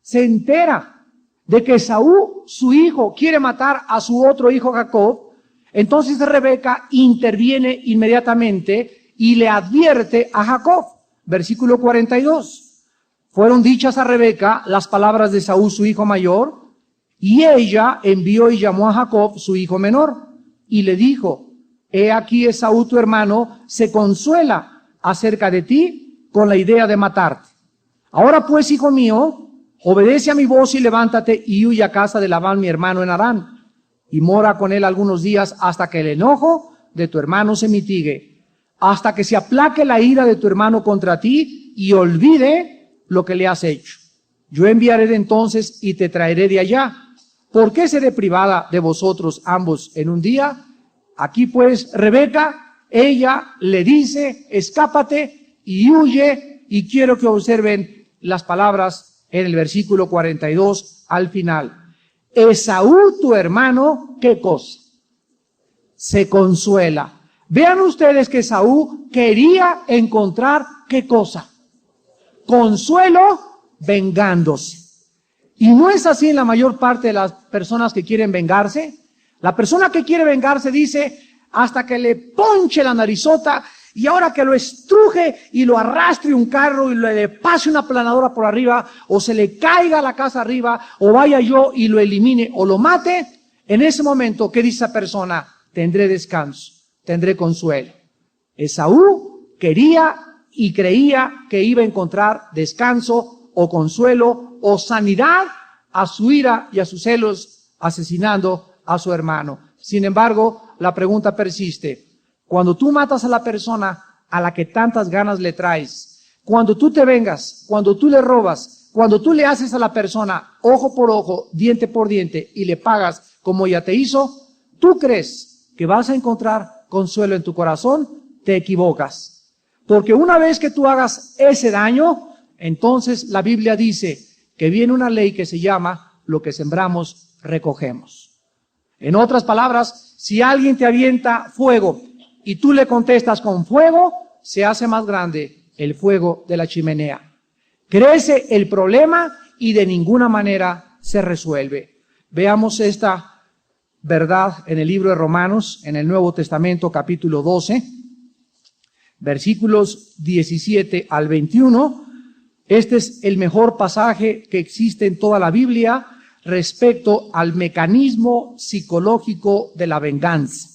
Speaker 1: se entera de que Esaú, su hijo, quiere matar a su otro hijo Jacob, entonces Rebeca interviene inmediatamente y le advierte a Jacob. Versículo 42. Fueron dichas a Rebeca las palabras de Esaú, su hijo mayor, y ella envió y llamó a Jacob, su hijo menor, y le dijo, he aquí Esaú tu hermano se consuela acerca de ti con la idea de matarte. Ahora pues, hijo mío, obedece a mi voz y levántate y huye a casa de Labán mi hermano en Harán, y mora con él algunos días hasta que el enojo de tu hermano se mitigue, hasta que se aplaque la ira de tu hermano contra ti y olvide lo que le has hecho. Yo enviaré de entonces y te traeré de allá. ¿Por qué seré privada de vosotros ambos en un día? Aquí pues Rebeca, ella le dice, escápate y huye, y quiero que observen las palabras en el versículo 42 al final. Esaú, tu hermano, ¿qué cosa? Se consuela. Vean ustedes que Esaú quería encontrar ¿qué cosa? Consuelo vengándose. Y no es así en la mayor parte de las personas que quieren vengarse. La persona que quiere vengarse dice, hasta que le ponche la narizota, y ahora que lo estruje y lo arrastre un carro y le pase una planadora por arriba, o se le caiga la casa arriba, o vaya yo y lo elimine o lo mate, en ese momento, ¿qué dice esa persona? Tendré descanso, tendré consuelo. Esaú quería y creía que iba a encontrar descanso o consuelo o sanidad a su ira y a sus celos asesinando a su hermano. Sin embargo, la pregunta persiste. Cuando tú matas a la persona a la que tantas ganas le traes, cuando tú te vengas, cuando tú le robas, cuando tú le haces a la persona ojo por ojo, diente por diente y le pagas como ella te hizo, ¿tú crees que vas a encontrar consuelo en tu corazón? Te equivocas. Porque una vez que tú hagas ese daño, entonces la Biblia dice que viene una ley que se llama lo que sembramos, recogemos. En otras palabras, si alguien te avienta fuego y tú le contestas con fuego, se hace más grande el fuego de la chimenea. Crece el problema y de ninguna manera se resuelve. Veamos esta verdad en el libro de Romanos, en el Nuevo Testamento, capítulo 12, versículos 17 al 21. Este es el mejor pasaje que existe en toda la Biblia respecto al mecanismo psicológico de la venganza.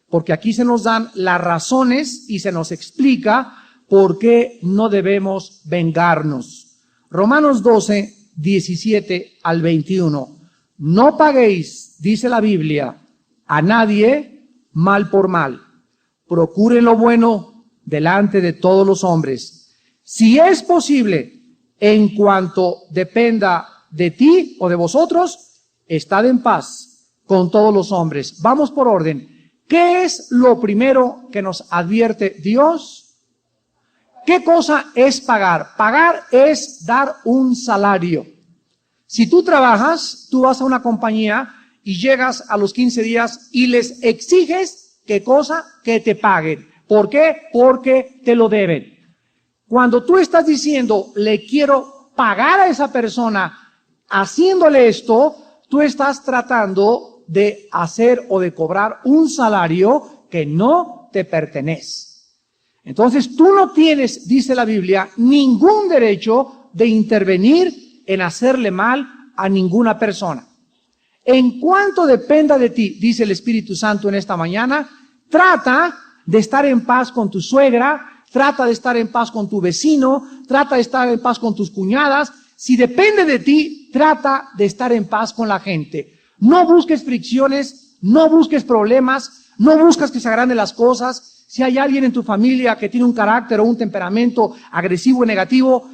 Speaker 1: Porque aquí se nos dan las razones y se nos explica por qué no debemos vengarnos. Romanos 12, 17 al 21. No paguéis, dice la Biblia, a nadie mal por mal. Procuren lo bueno delante de todos los hombres. Si es posible, en cuanto dependa de ti o de vosotros, estad en paz con todos los hombres. Vamos por orden. ¿Qué es lo primero que nos advierte Dios? ¿Qué cosa es pagar? Pagar es dar un salario. Si tú trabajas, tú vas a una compañía y llegas a los 15 días y les exiges, ¿qué cosa? Que te paguen. ¿Por qué? Porque te lo deben. Cuando tú estás diciendo, le quiero pagar a esa persona haciéndole esto, tú estás tratando de hacer o de cobrar un salario que no te pertenece. Entonces tú no tienes, dice la Biblia, ningún derecho de intervenir en hacerle mal a ninguna persona. En cuanto dependa de ti, dice el Espíritu Santo en esta mañana, trata de estar en paz con tu suegra, trata de estar en paz con tu vecino, trata de estar en paz con tus cuñadas. Si depende de ti, trata de estar en paz con la gente. No busques fricciones, no busques problemas, no busques que se agranden las cosas. Si hay alguien en tu familia que tiene un carácter o un temperamento agresivo y negativo,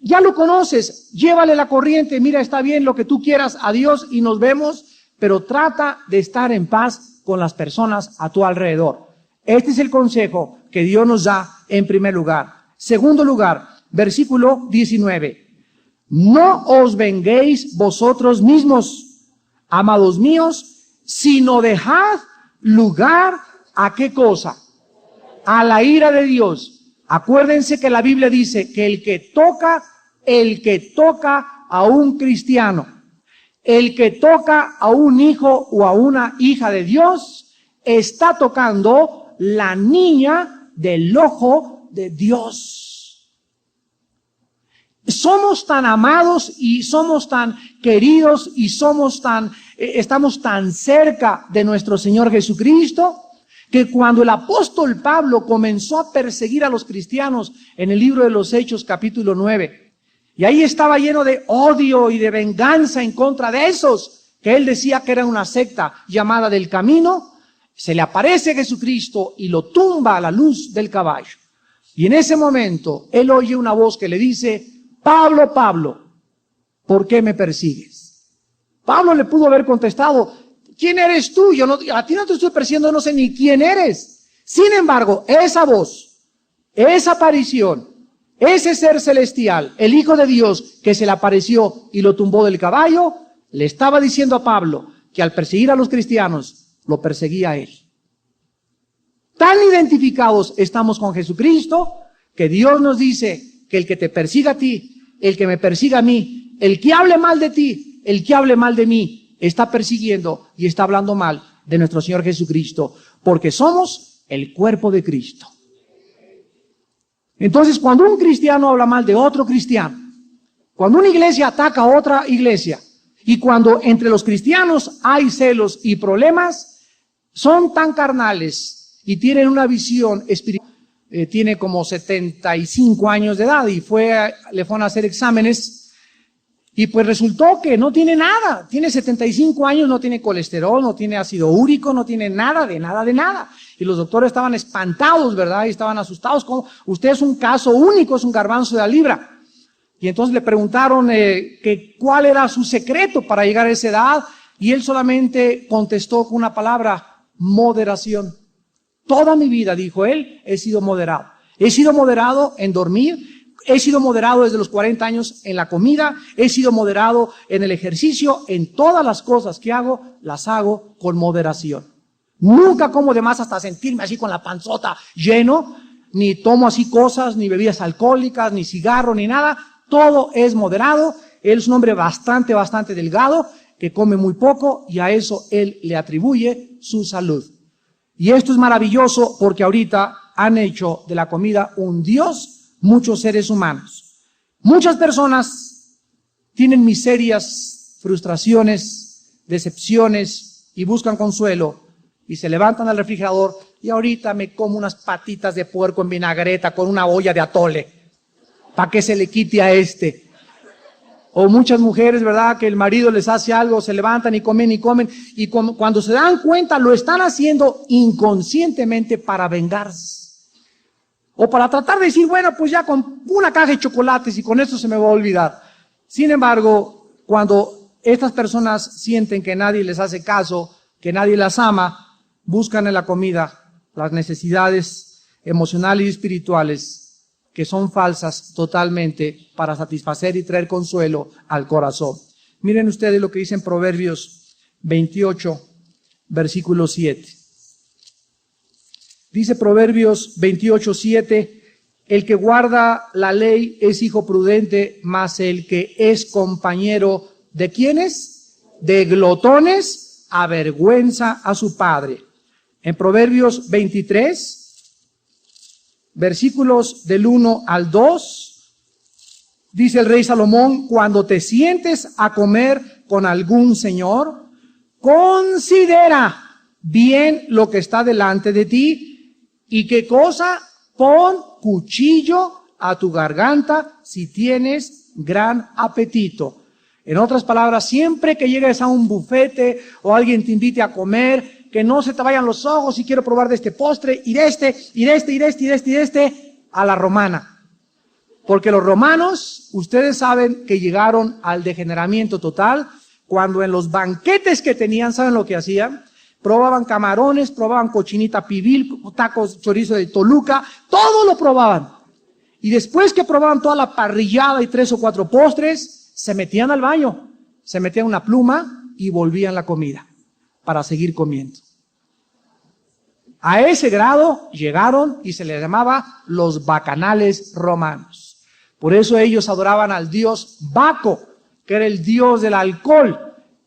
Speaker 1: ya lo conoces, llévale la corriente, mira, está bien lo que tú quieras, adiós y nos vemos, pero trata de estar en paz con las personas a tu alrededor. Este es el consejo que Dios nos da en primer lugar. Segundo lugar, versículo 19. No os venguéis vosotros mismos, amados míos, sino dejad lugar a ¿qué cosa? A la ira de Dios. Acuérdense que la Biblia dice que el que toca a un cristiano, el que toca a un hijo o a una hija de Dios, está tocando la niña del ojo de Dios. Somos tan amados y somos tan queridos y estamos tan cerca de nuestro Señor Jesucristo, que cuando el apóstol Pablo comenzó a perseguir a los cristianos en el libro de los Hechos capítulo 9, y ahí estaba lleno de odio y de venganza en contra de esos que él decía que era una secta llamada del Camino, se le aparece Jesucristo y lo tumba a la luz del caballo. Y en ese momento él oye una voz que le dice, Pablo, Pablo, ¿por qué me persigues? Pablo le pudo haber contestado, ¿quién eres tú? A ti no te estoy persiguiendo, no sé ni quién eres. Sin embargo, esa voz, esa aparición, ese ser celestial, el Hijo de Dios que se le apareció y lo tumbó del caballo, le estaba diciendo a Pablo que al perseguir a los cristianos, lo perseguía a él. Tan identificados estamos con Jesucristo que Dios nos dice que el que te persiga a ti, el que me persiga a mí, el que hable mal de ti, el que hable mal de mí, está persiguiendo y está hablando mal de nuestro Señor Jesucristo, porque somos el cuerpo de Cristo. Entonces, cuando un cristiano habla mal de otro cristiano, cuando una iglesia ataca a otra iglesia, y cuando entre los cristianos hay celos y problemas, son tan carnales y tienen una visión espiritual. Tiene como 75 años de edad y le fueron a hacer exámenes. Y pues resultó que no tiene nada, tiene 75 años, no tiene colesterol, no tiene ácido úrico, no tiene nada, de nada. Y los doctores estaban espantados, ¿verdad? Y estaban asustados, como usted es un caso único, es un garbanzo de la libra. Y entonces le preguntaron que cuál era su secreto para llegar a esa edad, y él solamente contestó con una palabra, moderación. Toda mi vida, dijo él, he sido moderado. He sido moderado en dormir. He sido moderado desde los 40 años en la comida, he sido moderado en el ejercicio, en todas las cosas que hago, las hago con moderación. Nunca como de más hasta sentirme así con la panzota lleno, ni tomo así cosas, ni bebidas alcohólicas, ni cigarro, ni nada. Todo es moderado. Él es un hombre bastante delgado, que come muy poco y a eso él le atribuye su salud. Y esto es maravilloso porque ahorita han hecho de la comida un Dios muchos seres humanos. Muchas personas tienen miserias, frustraciones, decepciones y buscan consuelo y se levantan al refrigerador y ahorita me como unas patitas de puerco en vinagreta con una olla de atole para que se le quite a este. O muchas mujeres, ¿verdad? Que el marido les hace algo, se levantan y comen y cuando se dan cuenta lo están haciendo inconscientemente para vengarse. O para tratar de decir, bueno, pues ya con una caja de chocolates y con esto se me va a olvidar. Sin embargo, Cuando estas personas sienten que nadie les hace caso, que nadie las ama, buscan en la comida las necesidades emocionales y espirituales que son falsas totalmente para satisfacer y traer consuelo al corazón. Miren ustedes lo que dice en Proverbios 28, versículo 7. Dice Proverbios 28, 7, el que guarda la ley es hijo prudente, mas el que es compañero ¿de quiénes? De glotones, avergüenza a su padre. En Proverbios 23, versículos del 1 al 2, dice el rey Salomón, cuando te sientes a comer con algún señor, considera bien lo que está delante de ti y qué cosa, pon cuchillo a tu garganta si tienes gran apetito. En otras palabras, siempre que llegues a un bufete o alguien te invite a comer, que no se te vayan los ojos y quiero probar de este postre y de este, y de este, y de este, y de este, y de este, a la romana. Porque los romanos, ustedes saben que llegaron al degeneramiento total cuando en los banquetes que tenían, ¿saben lo que hacían? Probaban camarones, probaban cochinita pibil, tacos, chorizo de Toluca, todo lo probaban. Y después que probaban toda la parrillada y 3 o 4 postres, se metían al baño, se metían una pluma y volvían la comida para seguir comiendo. A ese grado llegaron y se les llamaba los bacanales romanos. Por eso ellos adoraban al dios Baco, que era el dios del alcohol,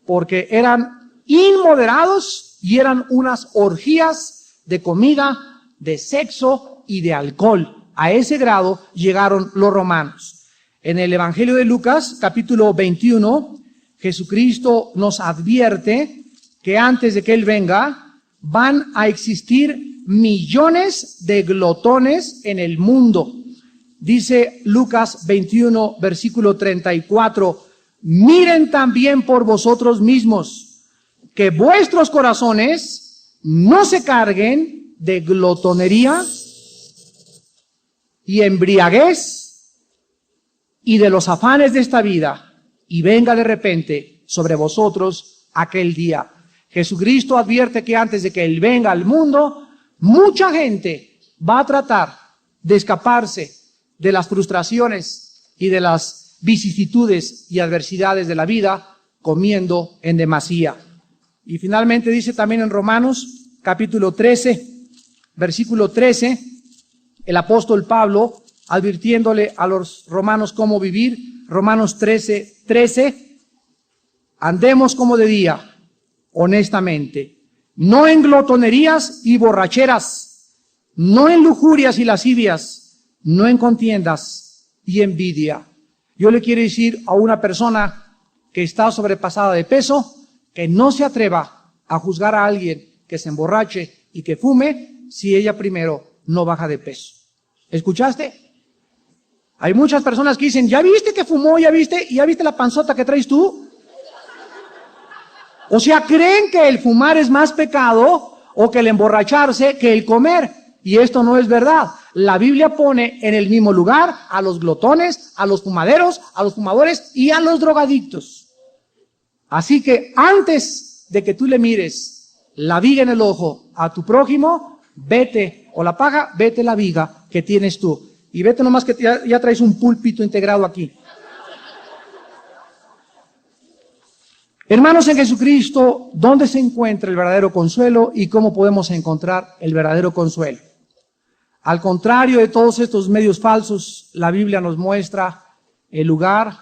Speaker 1: porque eran inmoderados y eran unas orgías de comida, de sexo y de alcohol. A ese grado llegaron los romanos. En el Evangelio de Lucas, capítulo 21, Jesucristo nos advierte que antes de que Él venga, van a existir millones de glotones en el mundo. Dice Lucas 21, versículo 34, miren también por vosotros mismos, que vuestros corazones no se carguen de glotonería y embriaguez y de los afanes de esta vida, y venga de repente sobre vosotros aquel día. Jesucristo advierte que antes de que Él venga al mundo, mucha gente va a tratar de escaparse de las frustraciones y de las vicisitudes y adversidades de la vida, comiendo en demasía. Y finalmente dice también en Romanos, capítulo 13, versículo 13, el apóstol Pablo, advirtiéndole a los romanos cómo vivir, Romanos 13, 13, andemos como de día, honestamente, no en glotonerías y borracheras, no en lujurias y lascivias, no en contiendas y envidia. Yo le quiero decir a una persona que está sobrepasada de peso, que no se atreva a juzgar a alguien que se emborrache y que fume si ella primero no baja de peso. ¿Escuchaste? Hay muchas personas que dicen, ¿ya viste que fumó? ¿Ya viste la panzota que traes tú? O sea, creen que el fumar es más pecado o que el emborracharse que el comer. Y esto no es verdad. La Biblia pone en el mismo lugar a los glotones, a los fumaderos, a los fumadores y a los drogadictos. Así que antes de que tú le mires la viga en el ojo a tu prójimo, vete, o la paga, vete la viga que tienes tú. Y vete nomás que ya traes un púlpito integrado aquí. Hermanos en Jesucristo, ¿dónde se encuentra el verdadero consuelo y cómo podemos encontrar el verdadero consuelo? Al contrario de todos estos medios falsos, la Biblia nos muestra el lugar,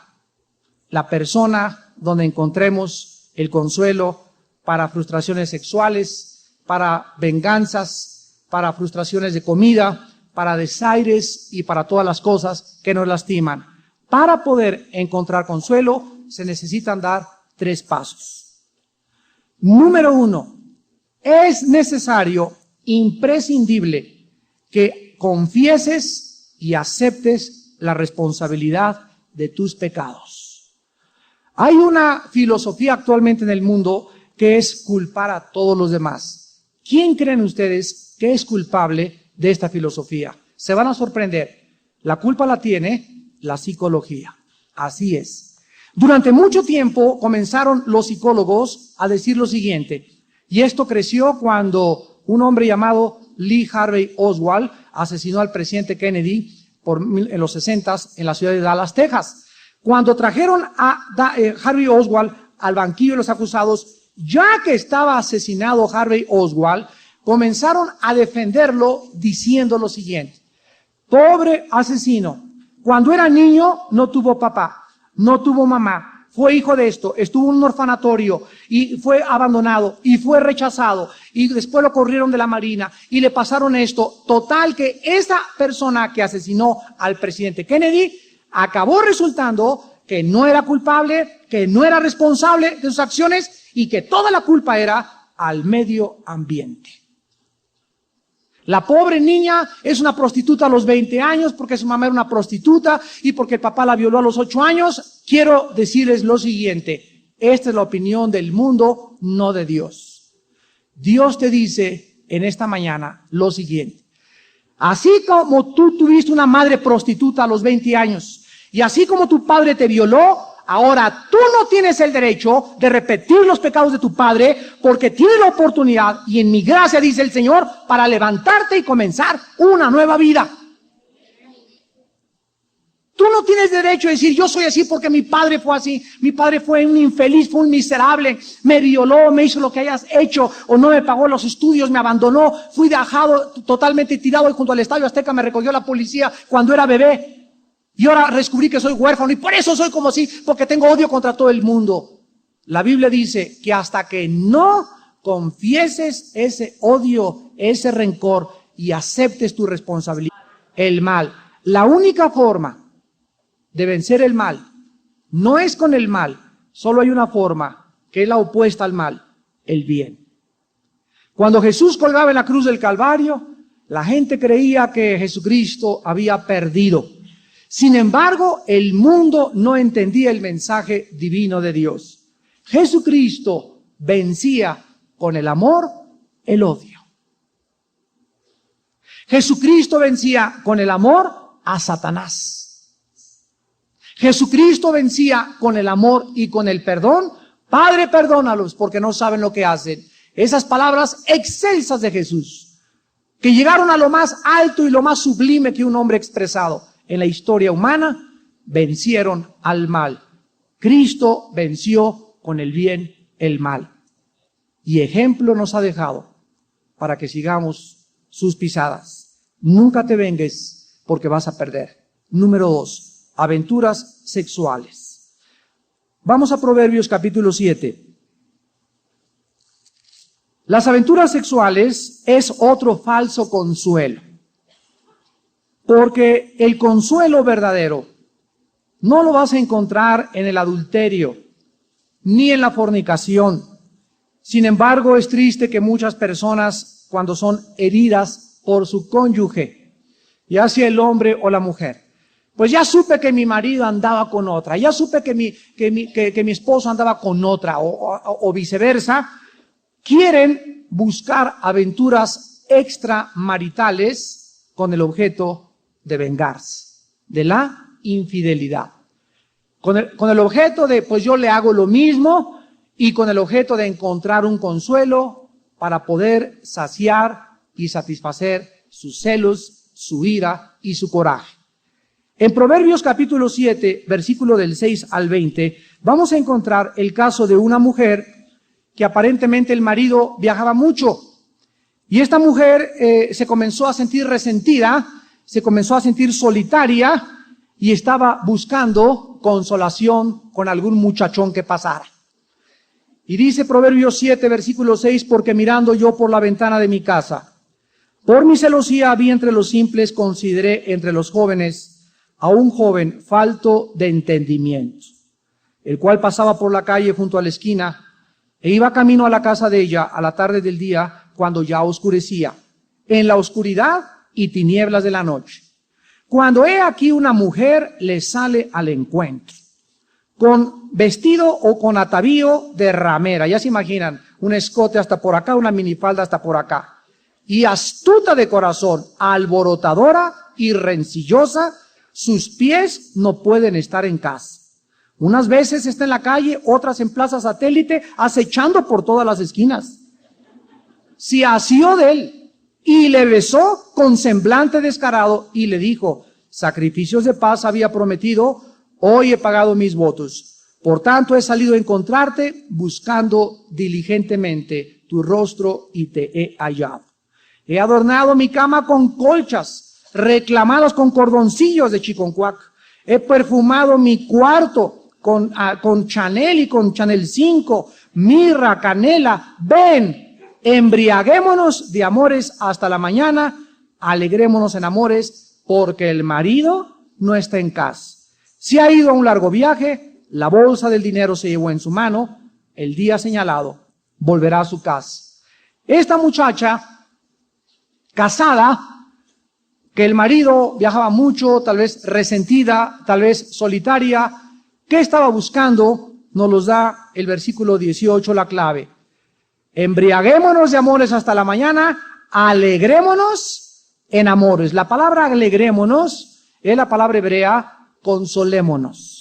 Speaker 1: la persona donde encontremos el consuelo para frustraciones sexuales, para venganzas, para frustraciones de comida, para desaires y para todas las cosas que nos lastiman. Para poder encontrar consuelo, se necesitan dar 3 pasos. Número 1, es necesario, imprescindible, que confieses y aceptes la responsabilidad de tus pecados. Hay una filosofía actualmente en el mundo que es culpar a todos los demás. ¿Quién creen ustedes que es culpable de esta filosofía? Se van a sorprender. La culpa la tiene la psicología. Así es. Durante mucho tiempo comenzaron los psicólogos a decir lo siguiente, y esto creció cuando un hombre llamado Lee Harvey Oswald asesinó al presidente Kennedy en los 60s en la ciudad de Dallas, Texas. Cuando trajeron a Harvey Oswald al banquillo de los acusados, ya que estaba asesinado Harvey Oswald, comenzaron a defenderlo diciendo lo siguiente: pobre asesino, cuando era niño no tuvo papá, no tuvo mamá, fue hijo de esto, estuvo en un orfanatorio y fue abandonado y fue rechazado y después lo corrieron de la marina y le pasaron esto. Total que esa persona que asesinó al presidente Kennedy acabó resultando que no era culpable, que no era responsable de sus acciones y que toda la culpa era al medio ambiente. La pobre niña es una prostituta a los 20 años porque su mamá era una prostituta y porque el papá la violó a los 8 años. Quiero decirles lo siguiente, esta es la opinión del mundo, no de Dios. Dios te dice en esta mañana lo siguiente: así como tú tuviste una madre prostituta a los 20 años y así como tu padre te violó, ahora tú no tienes el derecho de repetir los pecados de tu padre, porque tienes la oportunidad, y en mi gracia, dice el Señor, para levantarte y comenzar una nueva vida. Tú no tienes derecho a decir, yo soy así porque mi padre fue así, mi padre fue un infeliz, fue un miserable, me violó, me hizo lo que hayas hecho, o no me pagó los estudios, me abandonó, fui dejado totalmente tirado y junto al Estadio Azteca me recogió la policía cuando era bebé. Y ahora descubrí que soy huérfano y por eso soy como así, porque tengo odio contra todo el mundo. La Biblia dice que hasta que no confieses ese odio, ese rencor y aceptes tu responsabilidad, el mal, la única forma de vencer el mal no es con el mal, solo hay una forma que es la opuesta al mal, el bien. Cuando Jesús colgaba en la cruz del Calvario, la gente creía que Jesucristo había perdido. Sin embargo, el mundo no entendía el mensaje divino de Dios. Jesucristo vencía con el amor el odio. Jesucristo vencía con el amor a Satanás. Jesucristo vencía con el amor y con el perdón. Padre, perdónalos porque no saben lo que hacen. Esas palabras excelsas de Jesús, que llegaron a lo más alto y lo más sublime que un hombre expresado en la historia humana, vencieron al mal. Cristo venció con el bien el mal. Y ejemplo nos ha dejado para que sigamos sus pisadas. Nunca te vengues porque vas a perder. Número 2, aventuras sexuales. Vamos a Proverbios capítulo 7. Las aventuras sexuales es otro falso consuelo. Porque el consuelo verdadero no lo vas a encontrar en el adulterio, ni en la fornicación. Sin embargo, es triste que muchas personas, cuando son heridas por su cónyuge, ya sea el hombre o la mujer, pues ya supe que mi marido andaba con otra, ya supe que mi esposo andaba con otra, o viceversa, quieren buscar aventuras extramaritales con el objeto de vengarse de la infidelidad, con el objeto de, pues yo le hago lo mismo, y con el objeto de encontrar un consuelo para poder saciar y satisfacer sus celos, su ira y su coraje. En Proverbios capítulo 7, versículo del 6 al 20, vamos a encontrar el caso de una mujer que aparentemente el marido viajaba mucho, y esta mujer se comenzó a sentir resentida, se comenzó a sentir solitaria y estaba buscando consolación con algún muchachón que pasara. Y dice Proverbios 7, versículo 6, porque mirando yo por la ventana de mi casa, por mi celosía vi entre los simples, consideré entre los jóvenes a un joven falto de entendimiento, el cual pasaba por la calle junto a la esquina e iba camino a la casa de ella a la tarde del día, cuando ya oscurecía, en la oscuridad y tinieblas de la noche. Cuando he aquí una mujer le sale al encuentro, con vestido o con atavío de ramera, ya se imaginan, un escote hasta por acá, una minifalda hasta por acá, y astuta de corazón, alborotadora y rencillosa, sus pies no pueden estar en casa. Unas veces está en la calle, otras en Plaza Satélite, acechando por todas las esquinas. Se asió de él y le besó con semblante descarado y le dijo: sacrificios de paz había prometido, hoy he pagado mis votos. Por tanto he salido a encontrarte buscando diligentemente tu rostro y te he hallado. He adornado mi cama con colchas, reclamados con cordoncillos de chiconcuac. He perfumado mi cuarto con Chanel y con Chanel 5, mirra, canela. Ven, embriaguémonos de amores hasta la mañana, alegrémonos en amores, porque el marido no está en casa. Se ha ido a un largo viaje, la bolsa del dinero se llevó en su mano, el día señalado volverá a su casa. Esta muchacha casada, que el marido viajaba mucho, tal vez resentida, tal vez solitaria, ¿qué estaba buscando? Nos los da el versículo 18, la clave. Embriaguémonos de amores hasta la mañana, alegrémonos en amores. La palabra alegrémonos es la palabra hebrea consolémonos.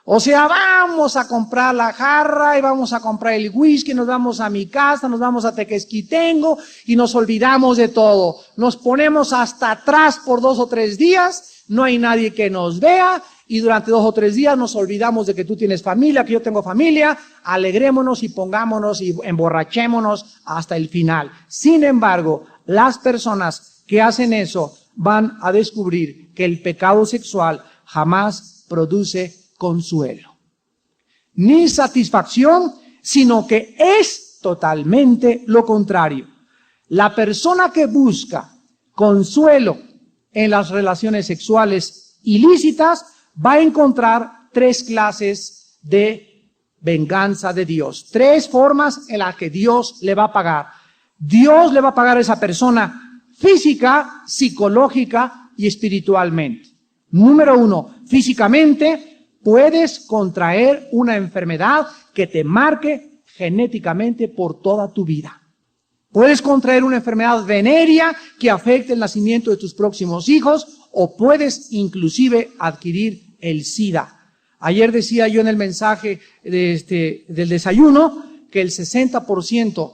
Speaker 1: O sea, vamos a comprar la jarra y vamos a comprar el whisky, nos vamos a mi casa, nos vamos a Tequesquitengo y nos olvidamos de todo. Nos ponemos hasta atrás por 2 o 3 días, no hay nadie que nos vea y durante 2 o 3 días nos olvidamos de que tú tienes familia, que yo tengo familia, alegrémonos y pongámonos y emborrachémonos hasta el final. Sin embargo, las personas que hacen eso van a descubrir que el pecado sexual jamás produce consuelo, ni satisfacción, sino que es totalmente lo contrario. La persona que busca consuelo en las relaciones sexuales ilícitas va a encontrar 3 clases de venganza de Dios, 3 formas en las que Dios le va a pagar. Dios le va a pagar a esa persona física, psicológica y espiritualmente. Número 1, físicamente. Puedes contraer una enfermedad que te marque genéticamente por toda tu vida. Puedes contraer una enfermedad venérea que afecte el nacimiento de tus próximos hijos, o puedes inclusive adquirir el SIDA. Ayer decía yo en el mensaje del desayuno que el 60%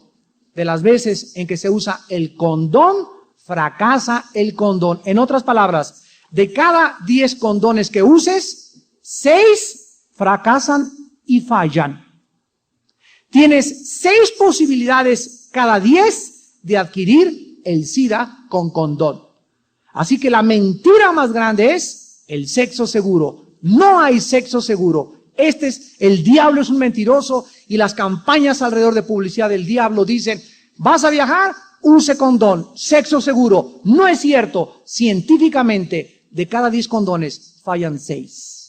Speaker 1: de las veces en que se usa el condón, fracasa el condón. En otras palabras, de cada 10 condones que uses, 6 fracasan y fallan. Tienes 6 posibilidades cada 10 de adquirir el SIDA con condón. Así que la mentira más grande es el sexo seguro. No hay sexo seguro. El diablo es un mentiroso y las campañas alrededor de publicidad del diablo dicen: ¿vas a viajar? Use condón. Sexo seguro. No es cierto. Científicamente, de cada 10 condones fallan 6.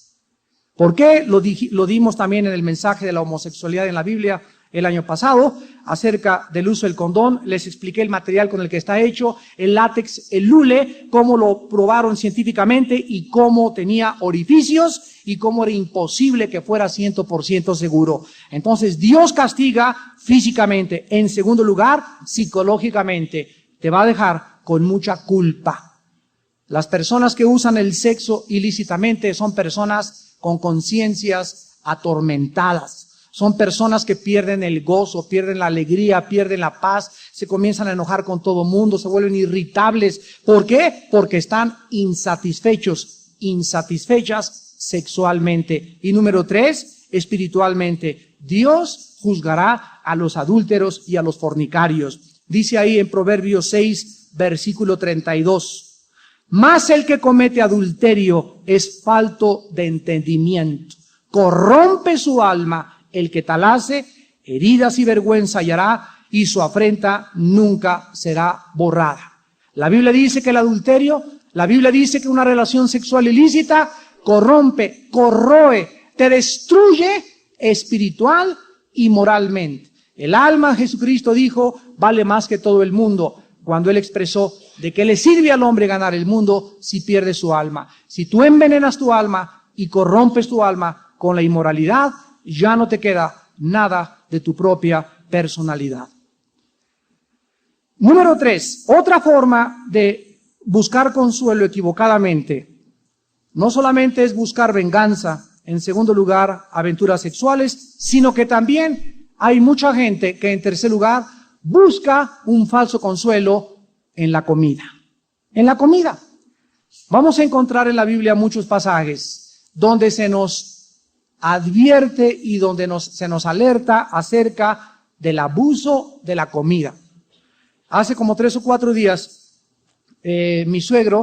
Speaker 1: ¿Por qué? Lo dimos también en el mensaje de la homosexualidad en la Biblia el año pasado, acerca del uso del condón. Les expliqué el material con el que está hecho, el látex, el lule, cómo lo probaron científicamente y cómo tenía orificios y cómo era imposible que fuera 100% seguro. Entonces, Dios castiga físicamente. En segundo lugar, psicológicamente. Te va a dejar con mucha culpa. Las personas que usan el sexo ilícitamente son personas con conciencias atormentadas. Son personas que pierden el gozo, pierden la alegría, pierden la paz, se comienzan a enojar con todo mundo, se vuelven irritables. ¿Por qué? Porque están insatisfechas sexualmente. Y número 3, espiritualmente. Dios juzgará a los adúlteros y a los fornicarios. Dice ahí en Proverbios 6, versículo 32. Mas el que comete adulterio es falto de entendimiento. Corrompe su alma. El que tal hace, heridas y vergüenza hallará, y su afrenta nunca será borrada. La Biblia dice que el adulterio, la Biblia dice que una relación sexual ilícita corrompe, corroe, te destruye espiritual y moralmente. El alma, Jesucristo dijo, vale más que todo el mundo, cuando Él expresó de qué le sirve al hombre ganar el mundo si pierde su alma. Si tú envenenas tu alma y corrompes tu alma con la inmoralidad, ya no te queda nada de tu propia personalidad. Número 3, otra forma de buscar consuelo equivocadamente, no solamente es buscar venganza, En segundo lugar, aventuras sexuales, sino que también hay mucha gente que, en tercer lugar, busca un falso consuelo en la comida. En la comida. Vamos a encontrar en la Biblia muchos pasajes donde se nos advierte y donde se nos alerta acerca del abuso de la comida. Hace como 3 o 4 días, mi suegro